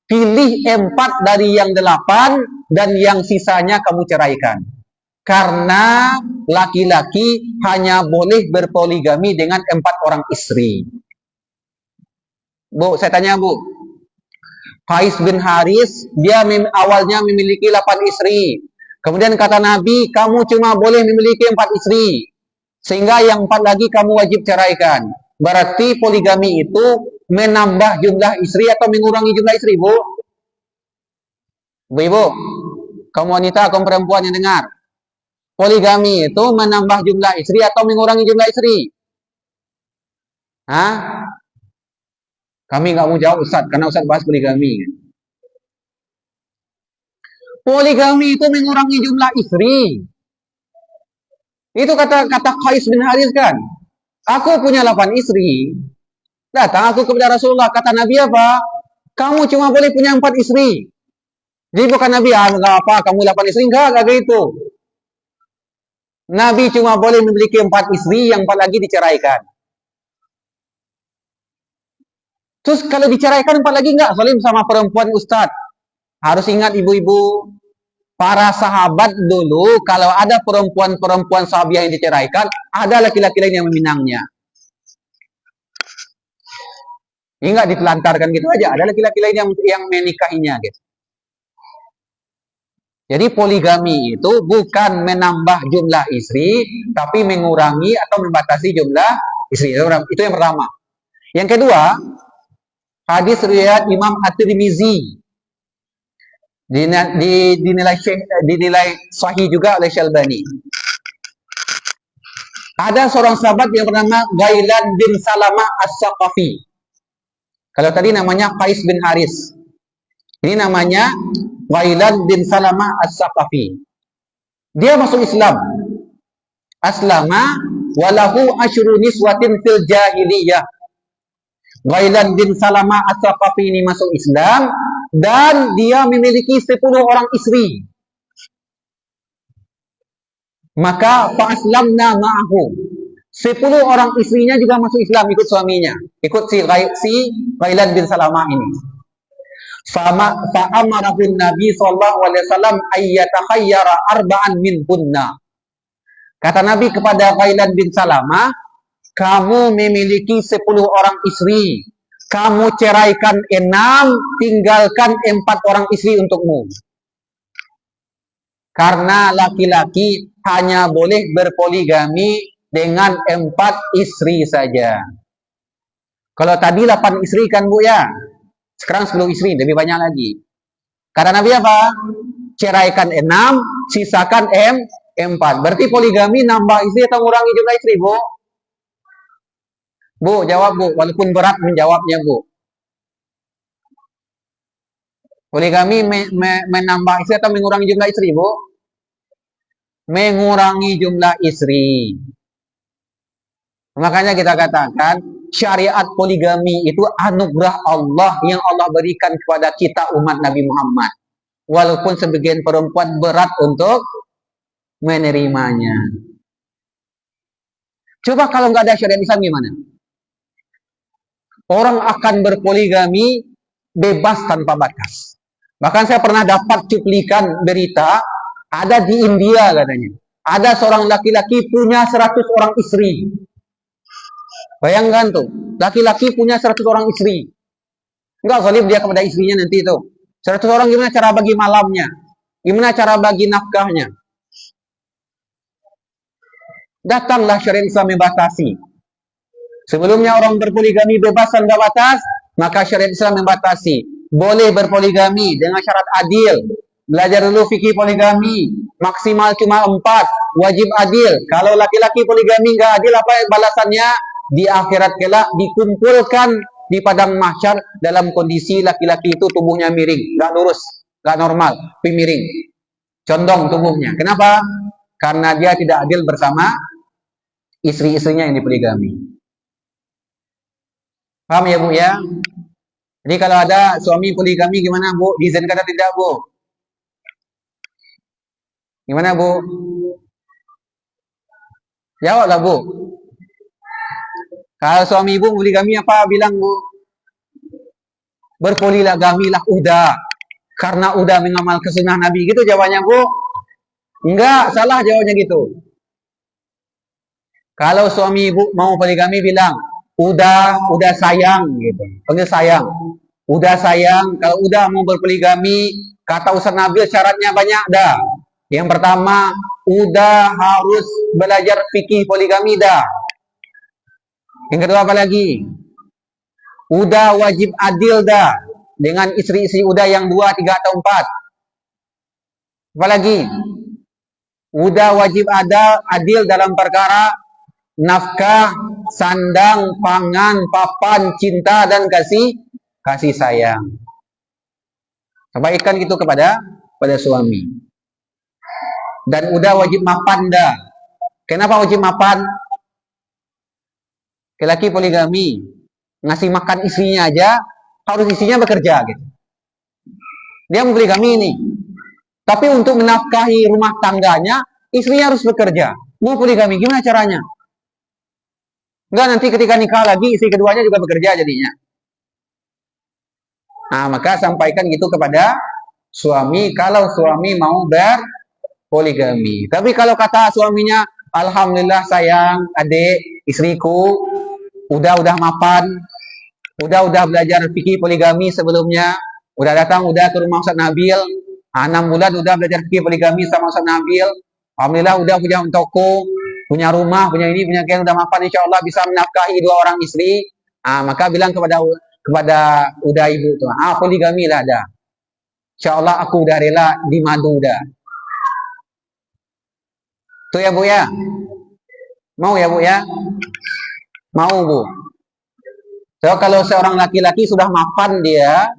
Pilih 4 dari yang 8 dan yang sisanya kamu ceraikan. Karena laki-laki hanya boleh berpoligami dengan 4 orang istri. Bu, saya tanya Bu, Qais bin Haris, dia awalnya memiliki 8 istri. Kemudian kata Nabi, kamu cuma boleh memiliki 4 istri. Sehingga yang 4 lagi kamu wajib ceraikan. Berarti poligami itu menambah jumlah istri atau mengurangi jumlah istri, Bu? Bu, kamu wanita, kamu perempuan yang dengar. Poligami itu menambah jumlah istri atau mengurangi jumlah istri? Hah? Kami nggak mau jawab Ustaz, karena Ustaz bahas poligami. Poligami itu mengurangi jumlah istri. Itu kata Qais bin Haris kan. Aku punya 8 istri. Datang aku kepada Rasulullah. Kata Nabi apa? Kamu cuma boleh punya 4 istri. Jadi bukan Nabi, enggak apa, kamu 8 istri. Enggak gitu. Nabi cuma boleh memiliki 4 istri, yang 4 lagi diceraikan. Terus kalau diceraikan 4 lagi nggak zalim sama perempuan Ustadz? Harus ingat ibu-ibu, para sahabat dulu kalau ada perempuan-perempuan sahabiah yang diceraikan, ada laki-laki lain yang meminangnya. Ini nggak ditelantarkan gitu aja, ada laki-laki lain yang menikahinya gitu. Jadi poligami itu bukan menambah jumlah istri, tapi mengurangi atau membatasi jumlah istri. Itu yang pertama. Yang kedua, hadis riwayat Imam At-Tirmizi dinilai sahih juga oleh Syalbani. Ada seorang sahabat yang bernama Ghailan bin Salamah As-Saqafi. Kalau tadi namanya Qais bin Haris, ini namanya Ghailan bin Salamah As-Saqafi. Dia masuk Islam. Aslama walahu asyru niswatin fil jahiliyah. Ghailan bin Salamah As-Saqafi ini masuk Islam dan dia memiliki 10 orang istri. Maka fa'aslamna ma'ahu. 10 orang istrinya juga masuk Islam, ikut suaminya, ikut si Ghailan bin Salamah ini. Fa'amarahun Nabi sallallahu alaihi wasallam ayyatahayyara arba'an minhunna. Kata Nabi kepada Ghailan bin Salamah, kamu memiliki 10 orang istri, kamu ceraikan 6, tinggalkan 4 orang istri untukmu. Karena laki-laki hanya boleh berpoligami dengan 4 istri saja. Kalau tadi 8 istri kan Bu ya, sekarang 10 istri, lebih banyak lagi. Kata Nabi apa? Ceraikan 6, sisakan 4. Berarti poligami nambah istri atau mengurangi jumlah istri, Bu? Bu, jawab Bu, walaupun berat menjawabnya Bu. Poligami menambah istri atau mengurangi jumlah istri, Bu? Mengurangi jumlah istri. Makanya kita katakan syariat poligami itu anugerah Allah yang Allah berikan kepada kita umat Nabi Muhammad. Walaupun sebagian perempuan berat untuk menerimanya. Coba kalau nggak ada syariat Islam gimana? Orang akan berpoligami bebas tanpa batas. Bahkan saya pernah dapat cuplikan berita, ada di India katanya. Ada seorang laki-laki punya 100 orang istri. Bayangkan tuh, laki-laki punya 100 orang istri. Enggak zalim dia kepada istrinya nanti itu. 100 orang gimana cara bagi malamnya? Gimana cara bagi nafkahnya? Datanglah syariat Islam membatasi. Sebelumnya orang berpoligami bebas tanpa batas, maka syariat Islam membatasi. Boleh berpoligami dengan syarat adil. Belajar dulu fikih poligami, maksimal cuma 4, wajib adil. Kalau laki-laki poligami enggak adil, apa balasannya? Di akhirat kelak dikumpulkan di padang mahsyar dalam kondisi laki-laki itu tubuhnya miring, nggak lurus, nggak normal, tapi miring, condong tubuhnya. Kenapa? Karena dia tidak adil bersama istri-istrinya yang dipoligami. Paham ya Bu ya? Jadi kalau ada suami poligami gimana Bu? Diizinkan atau tidak Bu? Gimana Bu? Jawablah Bu. Kalau suami ibu poligami apa bilang Bu? Berpoligamilah udah. Karena udah mengamalkan sunnah Nabi gitu jawabannya Bu. Enggak, salah jawabnya gitu. Kalau suami ibu mau poligami bilang, udah sayang gitu. Panggil sayang. Udah sayang, kalau udah mau berpoligami, kata Ustaz Nabil syaratnya banyak dah. Yang pertama, udah harus belajar fikih poligami dah. Yang kedua apa lagi? Udah wajib adil dah dengan istri-istri udah yang 2, 3 atau 4. Apa lagi? Udah wajib adil dalam perkara nafkah, sandang, pangan, papan, cinta dan kasih sayang. Sampaikan gitu kepada suami. Dan udah wajib mapan dah. Kenapa wajib mapan? Laki-laki poligami ngasih makan istrinya aja harus istrinya bekerja gitu. Dia poligami ini. Tapi untuk menafkahi rumah tangganya istrinya harus bekerja. Mau poligami gimana caranya? Enggak, nanti ketika nikah lagi istri keduanya juga bekerja jadinya. Maka sampaikan gitu kepada suami kalau suami mau berpoligami. Tapi kalau kata suaminya, alhamdulillah sayang, adik, istriku, udah mapan, udah belajar fikih poligami sebelumnya, udah datang ke rumah Ustaz Nabil, 6 bulan udah belajar fikih poligami sama Ustaz Nabil, alhamdulillah udah punya toko, punya rumah, punya ini, punya kian, udah mapan, insya Allah bisa menafkahi 2 orang istri. Maka bilang kepada udah ibu tuh, poligami lah dah. Insya Allah aku udah rela di madu dah. Tuh ya Bu ya. Mau ya Bu ya? Mau Bu. So kalau seorang laki-laki sudah mapan dia,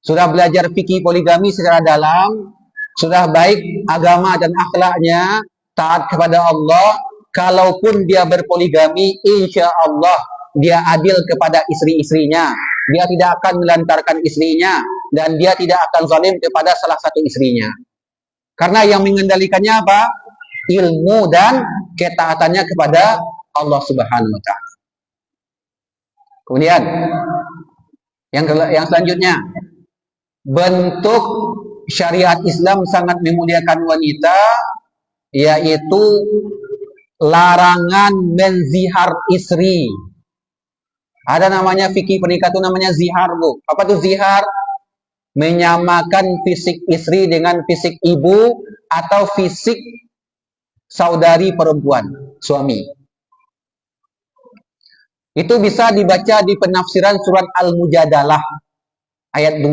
sudah belajar fikih poligami secara dalam, sudah baik agama dan akhlaknya, taat kepada Allah, kalaupun dia berpoligami, insya Allah dia adil kepada istri-istrinya. Dia tidak akan melantarkan istrinya, dan dia tidak akan zalim kepada salah satu istrinya. Karena yang mengendalikannya apa? Ilmu dan ketaatannya kepada Allah Subhanahu wa Ta'ala. Kemudian yang selanjutnya, bentuk syariat Islam sangat memuliakan wanita, yaitu larangan menzihar istri. Ada namanya fikih pernikahan itu namanya zihar Bu. Apa tuh zihar? Menyamakan fisik istri dengan fisik ibu atau fisik saudari perempuan, suami. Itu bisa dibaca di penafsiran surat Al-Mujadalah ayat 2.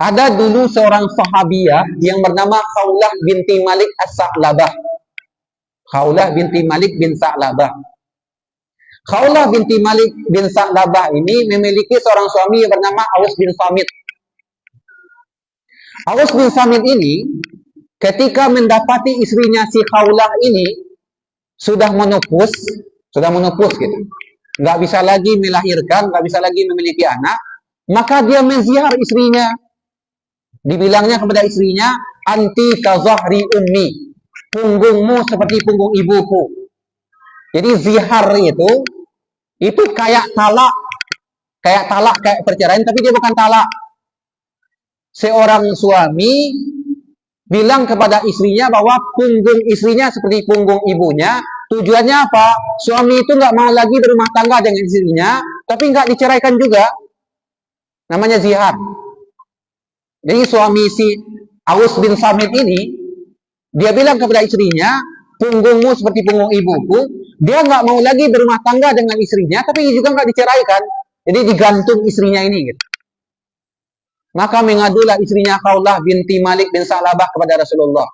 Ada dulu seorang sahabiah yang bernama Khawlah binti Malik As-Sa'labah. Khawlah binti Malik bin Sa'labah. Khawlah binti Malik bin Sa'labah ini memiliki seorang suami yang bernama Aus bin Samit. Aus bin Samit ini ketika mendapati istrinya si Khawlah ini sudah menopause gitu, nggak bisa lagi melahirkan, nggak bisa lagi memiliki anak, maka dia menzihar istrinya. Dibilangnya kepada istrinya, anti kazahri ummi, punggungmu seperti punggung ibuku. Jadi zihar itu kayak talak, kayak perceraian, tapi dia bukan talak. Seorang suami bilang kepada istrinya bahwa punggung istrinya seperti punggung ibunya. Tujuannya apa? Suami itu nggak mau lagi berumah tangga dengan istrinya, tapi nggak diceraikan juga. Namanya zihar. Jadi suami si Aus bin Samit ini, dia bilang kepada istrinya, punggungmu seperti punggung ibuku. Dia nggak mau lagi berumah tangga dengan istrinya, tapi juga nggak diceraikan. Jadi digantung istrinya ini. Gitu. Maka mengadulah istrinya Khawlah binti Malik bin Sa'labah kepada Rasulullah.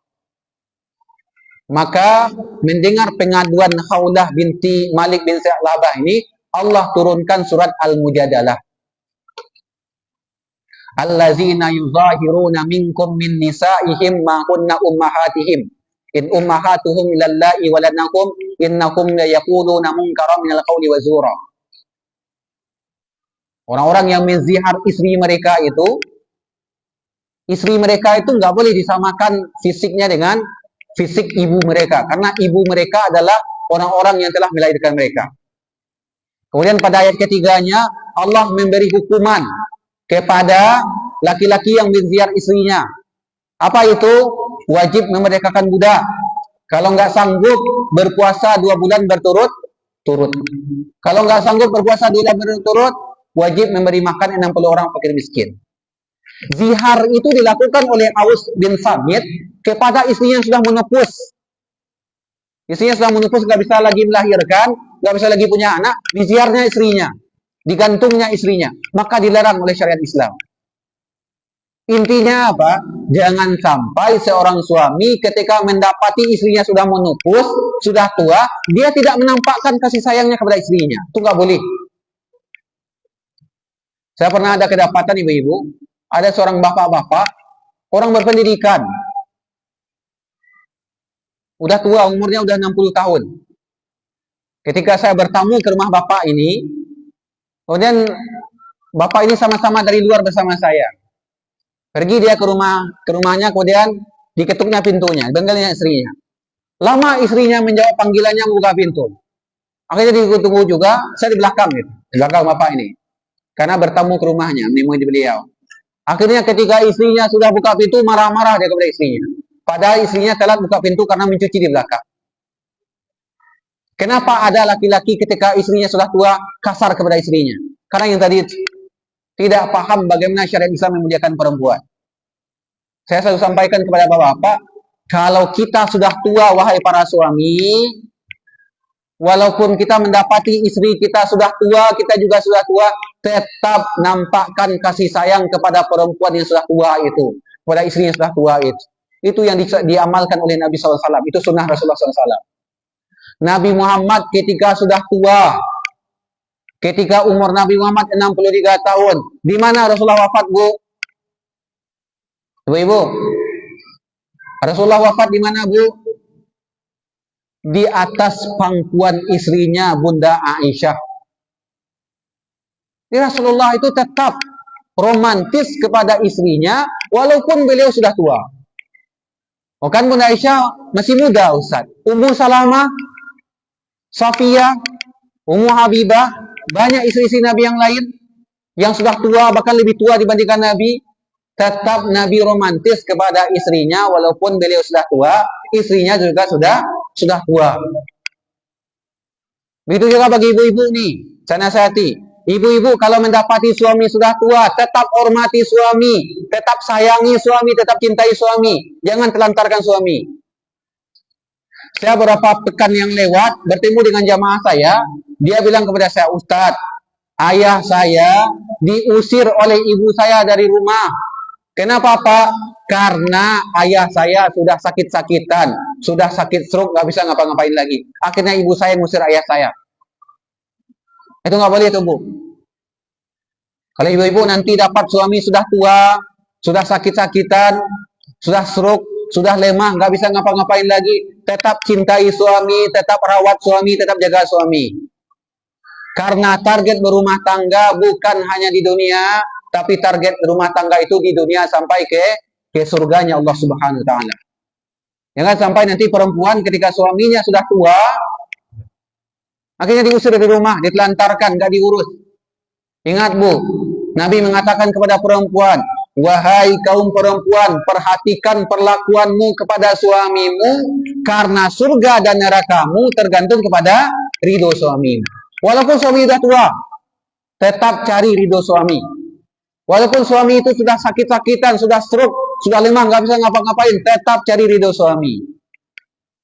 Maka mendengar pengaduan Khawlah binti Malik bin Sa'labah ini, Allah turunkan surat Al-Mujadalah. Allazina yuzahiruna minkum min nisa'ihim ma kunna ummahatihim. In ummahatuhum ilallahi walanakum innahum la yaquluna munkaran minal qawli wa zura. Orang-orang yang menzihar istri mereka itu nggak boleh disamakan fisiknya dengan fisik ibu mereka, karena ibu mereka adalah orang-orang yang telah melahirkan mereka. Kemudian pada ayat ketiganya Allah memberi hukuman kepada laki-laki yang menzihar istrinya. Apa itu? Wajib memerdekakan budak. Kalau nggak sanggup berpuasa 2 bulan berturut-turut. Kalau nggak sanggup berpuasa 2 bulan berturut-turut, wajib memberi makan 60 orang fakir miskin. Zihar itu dilakukan oleh Aus bin Samit kepada istrinya yang sudah menopause. Istrinya sudah menopause, nggak bisa lagi melahirkan, nggak bisa lagi punya anak, diziarnya istrinya, digantungnya istrinya. Maka dilarang oleh syariat Islam. Intinya apa? Jangan sampai seorang suami ketika mendapati istrinya sudah menopause, sudah tua, dia tidak menampakkan kasih sayangnya kepada istrinya. Itu nggak boleh. Saya pernah ada kedapatan ibu-ibu, ada seorang bapak-bapak, orang berpendidikan, udah tua, umurnya udah 60 tahun. Ketika saya bertamu ke rumah bapak ini, kemudian bapak ini sama-sama dari luar bersama saya. Pergi dia ke rumahnya, kemudian diketuknya pintunya, bengelnya istrinya. Lama istrinya menjawab panggilannya, membuka pintu. Akhirnya ditunggu juga, saya di belakang gitu. Di belakang bapak ini. Karena bertamu ke rumahnya, menemui beliau. Akhirnya ketika istrinya sudah buka pintu, marah-marah dia kepada istrinya. Padahal istrinya telat buka pintu karena mencuci di belakang. Kenapa ada laki-laki ketika istrinya sudah tua, kasar kepada istrinya? Karena yang tadi tidak paham bagaimana syariat Islam memuliakan perempuan. Saya selalu sampaikan kepada bapak-bapak, kalau kita sudah tua, wahai para suami, walaupun kita mendapati istri kita sudah tua, kita juga sudah tua, tetap nampakkan kasih sayang kepada perempuan yang sudah tua itu, kepada istri yang sudah tua itu. Itu yang diamalkan oleh Nabi SAW. Itu sunnah Rasulullah SAW. Nabi Muhammad ketika sudah tua, ketika umur Nabi Muhammad 63 tahun, di mana Rasulullah wafat, Bu? Ibu-ibu, Rasulullah wafat di mana, Bu? Di atas pangkuan istrinya, Bunda Aisyah. Jadi Rasulullah itu tetap romantis kepada istrinya, walaupun beliau sudah tua. Oh kan Bunda Aisyah masih muda, Ustaz. Ummu Salamah, Safiyah, Ummu Habibah, banyak istri-istri Nabi yang lain yang sudah tua, bahkan lebih tua dibandingkan Nabi. Tetap Nabi romantis kepada istrinya walaupun beliau sudah tua, istrinya juga sudah tua. Begitu juga bagi ibu-ibu nih, saya nasihati. Ibu-ibu kalau mendapati suami sudah tua, tetap hormati suami, tetap sayangi suami, tetap cintai suami. Jangan telantarkan suami. Saya beberapa pekan yang lewat bertemu dengan jamaah saya, dia bilang kepada saya, Ustadz, ayah saya diusir oleh ibu saya dari rumah. Kenapa Pak? Karena ayah saya sudah sakit-sakitan, sudah sakit stroke, nggak bisa ngapa-ngapain lagi. Akhirnya ibu saya ngusir ayah saya. Itu nggak boleh tuh Bu. Kalau ibu-ibu nanti dapat suami sudah tua, sudah sakit-sakitan, sudah stroke, sudah lemah, nggak bisa ngapa-ngapain lagi, tetap cintai suami, tetap rawat suami, tetap jaga suami. Karena target berumah tangga bukan hanya di dunia, tapi target rumah tangga itu di dunia sampai ke surganya Allah Subhanahu wa taala. Jangan sampai nanti perempuan ketika suaminya sudah tua akhirnya diusir dari rumah, ditelantarkan, enggak diurus. Ingat Bu, Nabi mengatakan kepada perempuan, wahai kaum perempuan, perhatikan perlakuanmu kepada suamimu karena surga dan nerakamu tergantung kepada ridho suamimu. Walaupun suami sudah tua, tetap cari ridho suami. Walaupun suami itu sudah sakit-sakitan, sudah stroke, sudah lemah, nggak bisa ngapa-ngapain, tetap cari ridho suami.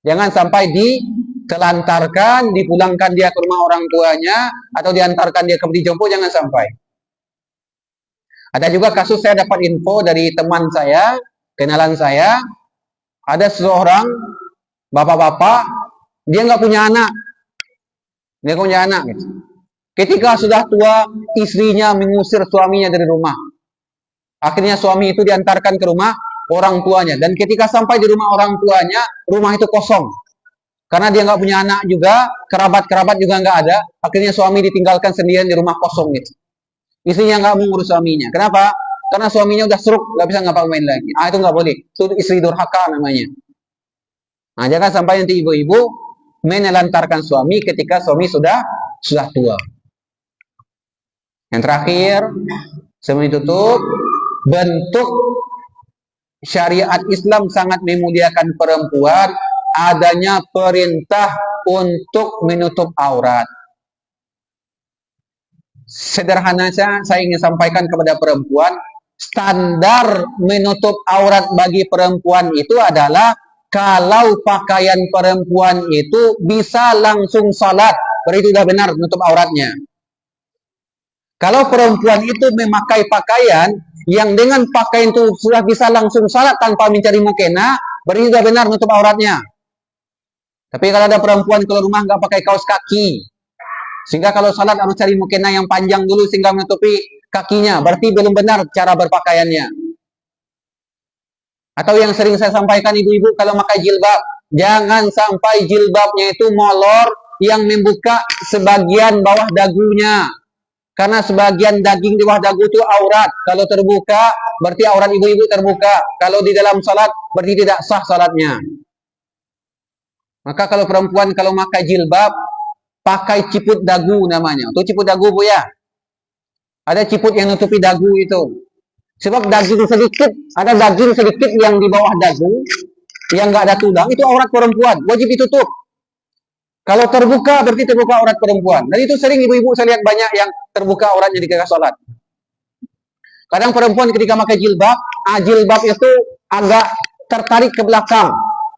Jangan sampai ditelantarkan, dipulangkan dia ke rumah orang tuanya, atau diantarkan dia ke dijemput, jangan sampai. Ada juga kasus saya dapat info dari teman saya, kenalan saya, ada seseorang, bapak-bapak, dia nggak punya anak. Dia nggak punya anak, gitu. Ketika sudah tua, istrinya mengusir suaminya dari rumah. Akhirnya suami itu diantarkan ke rumah orang tuanya. Dan ketika sampai di rumah orang tuanya, rumah itu kosong. Karena dia nggak punya anak juga, kerabat-kerabat juga nggak ada. Akhirnya suami ditinggalkan sendirian di rumah kosong gitu. Istrinya nggak mengurus suaminya. Kenapa? Karena suaminya udah stroke, nggak bisa ngapa-ngapain lagi. Itu nggak boleh. Itu istri durhaka namanya. Nah, jangan sampai nanti ibu-ibu menelantarkan suami ketika suami sudah tua. Yang terakhir, sebelum ditutup, bentuk syariat Islam sangat memuliakan perempuan, adanya perintah untuk menutup aurat. Sederhananya saya ingin sampaikan kepada perempuan, standar menutup aurat bagi perempuan itu adalah kalau pakaian perempuan itu bisa langsung salat, berarti sudah benar menutup auratnya. Kalau perempuan itu memakai pakaian yang dengan pakaian itu sudah bisa langsung salat tanpa mencari mukena, berarti sudah benar menutup auratnya. Tapi kalau ada perempuan keluar rumah nggak pakai kaos kaki, sehingga kalau salat harus cari mukena yang panjang dulu sehingga menutupi kakinya, berarti belum benar cara berpakaiannya. Atau yang sering saya sampaikan ibu-ibu kalau pakai jilbab, jangan sampai jilbabnya itu molor yang membuka sebagian bawah dagunya. Karena sebagian daging di bawah dagu itu aurat. Kalau terbuka, berarti aurat ibu-ibu terbuka. Kalau di dalam salat, berarti tidak sah salatnya. Maka kalau perempuan kalau pakai jilbab, pakai ciput dagu namanya. Tuh ciput dagu Bu ya. Ada ciput yang nutupi dagu itu. Sebab daging sedikit, ada daging sedikit yang di bawah dagu, yang nggak ada tulang, itu aurat perempuan, wajib ditutup. Kalau terbuka, berarti terbuka aurat perempuan. Dan itu sering ibu-ibu saya lihat banyak yang terbuka auratnya di ketika sholat. Kadang perempuan ketika pakai jilbab, jilbab itu agak tertarik ke belakang,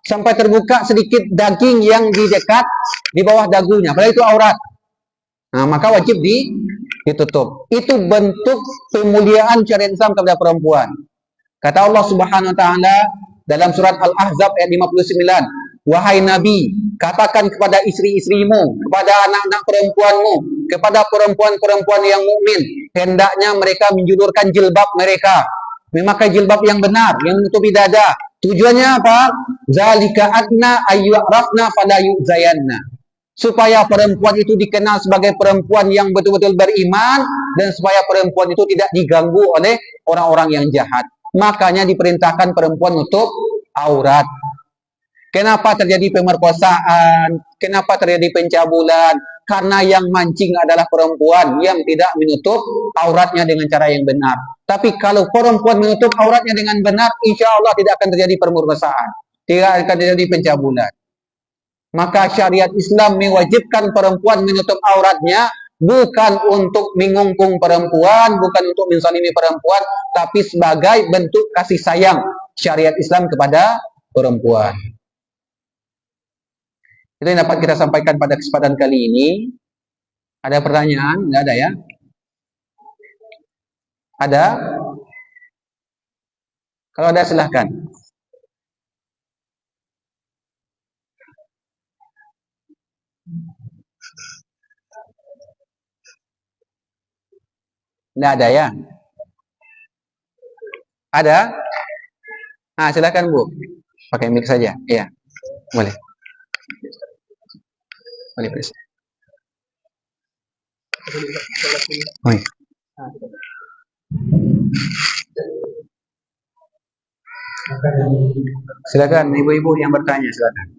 sampai terbuka sedikit daging yang di dekat di bawah dagunya. Padahal itu aurat. Nah, maka wajib ditutup. Itu bentuk pemuliaan syariat Islam kepada perempuan. Kata Allah Subhanahu wa taala dalam surat Al-Ahzab ayat 59, "Wahai Nabi, katakan kepada istri-istrimu, kepada anak-anak perempuanmu, kepada perempuan-perempuan yang mukmin, hendaknya mereka menjulurkan jilbab mereka, memakai jilbab yang benar, yang menutupi dada. Tujuannya apa? Zalika adna ayyurafna fala yuzayanna." Supaya perempuan itu dikenal sebagai perempuan yang betul-betul beriman, dan supaya perempuan itu tidak diganggu oleh orang-orang yang jahat. Makanya diperintahkan perempuan untuk aurat. Kenapa terjadi pemerkosaan? Kenapa terjadi pencabulan? Karena yang mancing adalah perempuan yang tidak menutup auratnya dengan cara yang benar. Tapi kalau perempuan menutup auratnya dengan benar, insya Allah tidak akan terjadi pemerkosaan, tidak akan terjadi pencabulan. Maka syariat Islam mewajibkan perempuan menutup auratnya, bukan untuk mengungkung perempuan, bukan untuk menzalimi perempuan, tapi sebagai bentuk kasih sayang syariat Islam kepada perempuan. Itu yang dapat kita sampaikan pada kesempatan kali ini. Ada pertanyaan? Nggak ada ya? Ada? Kalau ada silahkan. Nggak ada ya? Ada? Silakan Bu. Pakai mic saja. Iya. Boleh. Boleh, please. Silakan ibu-ibu yang bertanya, silakan.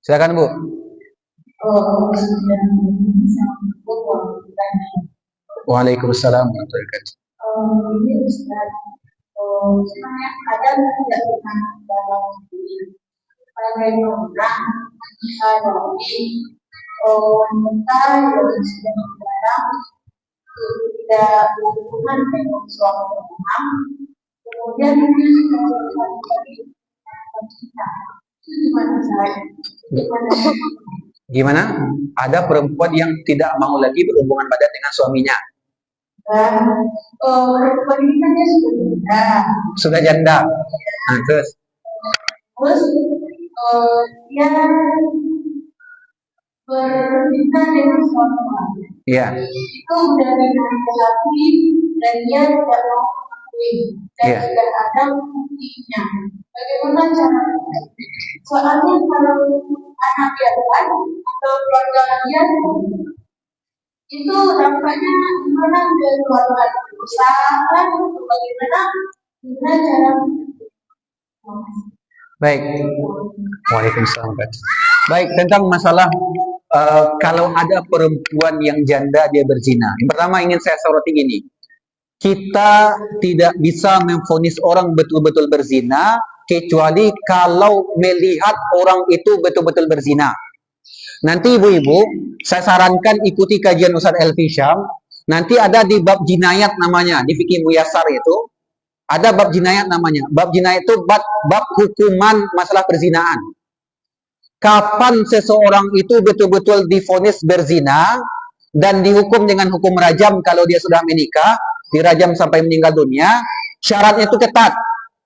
Silakan Bu. Waalaikumsalam warahmatullahi wabarakatuh. Ini Ustaz, sebenarnya ada tidak pernah dalam bagaimana orang wanita yang sedang berdalam tidak berhubungan dengan suami rumah, kemudian dia sudah terjadi cinta. Gimana? Ada perempuan yang tidak mau lagi berhubungan badan dengan suaminya. Perempuan ini kan dia sudah janda. Sudah janda. Terus dia berzina dengan suami. Iya. Itu sudah dinasihati dan dia tidak mau mengakui dan tidak ada buktinya. Bagaimana caranya? Soalnya kalau anak dia kan atau keluarga dia itu dampaknya gimana ke keluarga usaha atau bagaimana cara? Baik. Waalaikumsalam. Baik, tentang masalah kalau ada perempuan yang janda dia berzina. Yang pertama ingin saya soroti gini. Kita tidak bisa memvonis orang betul-betul berzina kecuali kalau melihat orang itu betul-betul berzina. Nanti ibu-ibu, saya sarankan ikuti kajian Ustaz Elfi Syam. Nanti ada di bab jinayat namanya, di fikih muyasar itu. Ada bab jinayat namanya. Bab jinayat itu bab hukuman masalah perzinaan. Kapan seseorang itu betul-betul divonis berzina dan dihukum dengan hukum rajam kalau dia sudah menikah, dirajam sampai meninggal dunia, syaratnya itu ketat.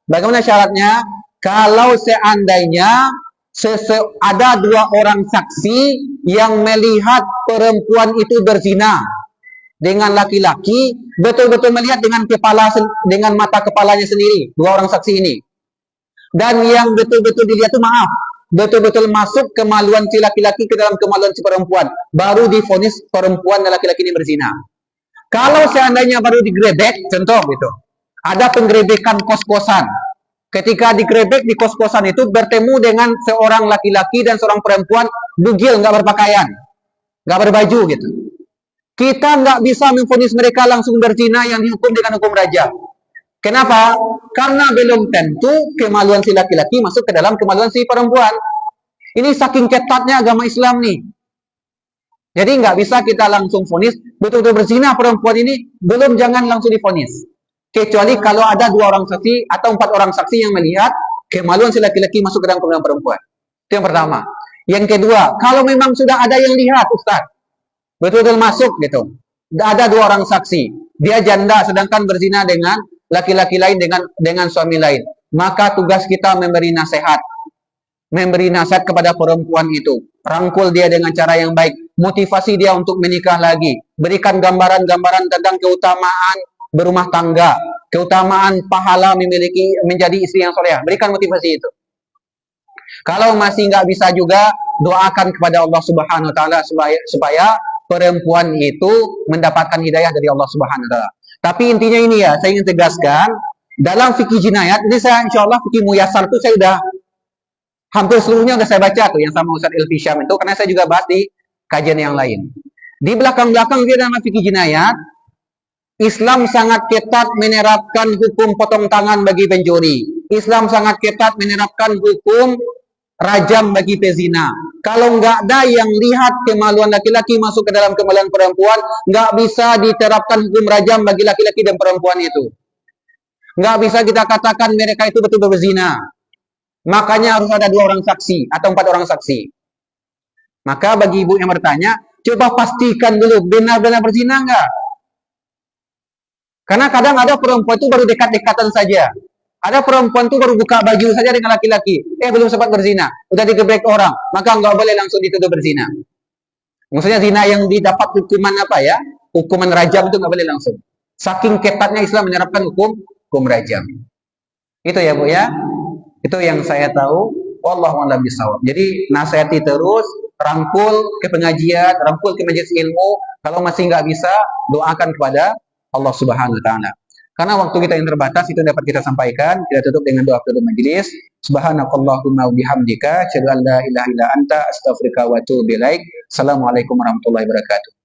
Bagaimana syaratnya? Kalau seandainya ada dua orang saksi yang melihat perempuan itu berzina dengan laki-laki, betul-betul melihat dengan mata kepalanya sendiri, dua orang saksi ini. Dan yang betul-betul dilihat itu betul-betul masuk kemaluan si laki-laki ke dalam kemaluan si perempuan, baru divonis perempuan dan laki-laki ini berzina. Kalau seandainya baru digrebek, contoh gitu, ada penggerebekan kos-kosan, ketika digerebek di kos-kosan itu bertemu dengan seorang laki-laki dan seorang perempuan bugil, nggak berpakaian, nggak berbaju gitu. Kita nggak bisa memvonis mereka langsung berzina yang dihukum dengan hukum rajam. Kenapa? Karena belum tentu kemaluan si laki-laki masuk ke dalam kemaluan si perempuan. Ini saking ketatnya agama Islam nih. Jadi nggak bisa kita langsung vonis betul-betul berzina perempuan ini, belum, jangan langsung divonis. Kecuali kalau ada 2 orang saksi atau 4 orang saksi yang melihat kemaluan si laki-laki masuk ke dalam kemaluan perempuan. Itu yang pertama. Yang kedua, kalau memang sudah ada yang lihat, Ustaz, betul-betul masuk gitu. Ada 2 orang saksi, dia janda sedangkan berzina dengan laki-laki lain dengan suami lain. Maka tugas kita memberi nasihat kepada perempuan itu. Rangkul dia dengan cara yang baik, motivasi dia untuk menikah lagi, berikan gambaran-gambaran tentang keutamaan berumah tangga, keutamaan pahala menjadi istri yang soleh. Berikan motivasi itu. Kalau masih nggak bisa juga, doakan kepada Allah Subhanahu Wa Taala supaya perempuan itu mendapatkan hidayah dari Allah Subhanahu Wa Taala. Tapi intinya ini ya, saya ingin tegaskan, dalam fikih jinayat ini saya insya Allah fikih muyasar itu saya udah hampir seluruhnya udah saya baca tuh yang sama Ustaz Ilfi Syam itu, karena saya juga bahas di kajian yang lain. Di belakang-belakang dia dalam fikih jinayat, Islam sangat ketat menerapkan hukum potong tangan bagi pencuri. Islam sangat ketat menerapkan hukum rajam bagi pezina. Kalau nggak ada yang lihat kemaluan laki-laki masuk ke dalam kemaluan perempuan, nggak bisa diterapkan hukum rajam bagi laki-laki dan perempuan itu. Nggak bisa kita katakan mereka itu betul-betul berzina. Makanya harus ada 2 orang saksi atau 4 orang saksi. Maka bagi ibu yang bertanya, coba pastikan dulu benar-benar berzina nggak? Karena kadang ada perempuan itu baru dekat-dekatan saja. Ada perempuan itu baru buka baju saja dengan laki-laki. Belum sempat berzina. Udah digebrek orang. Maka nggak boleh langsung dituduh berzina. Maksudnya zina yang didapat hukuman apa ya? Hukuman rajam itu nggak boleh langsung. Saking ketatnya Islam menerapkan hukum rajam. Itu ya Bu ya. Itu yang saya tahu. Wallahu a'lam bishawab. Jadi nasihati terus, rangkul ke pengajian, rangkul ke majelis ilmu. Kalau masih nggak bisa, doakan kepada Allah Subhanahu Wa Taala. Karena waktu kita yang terbatas, itu dapat kita sampaikan. Kita tutup dengan doa penutup majelis. Subhanakallahumma wa bihamdika, asyhadu an la ilaha illa anta, astaghfiruka wa atubu ilaik. Assalamualaikum warahmatullahi wabarakatuh.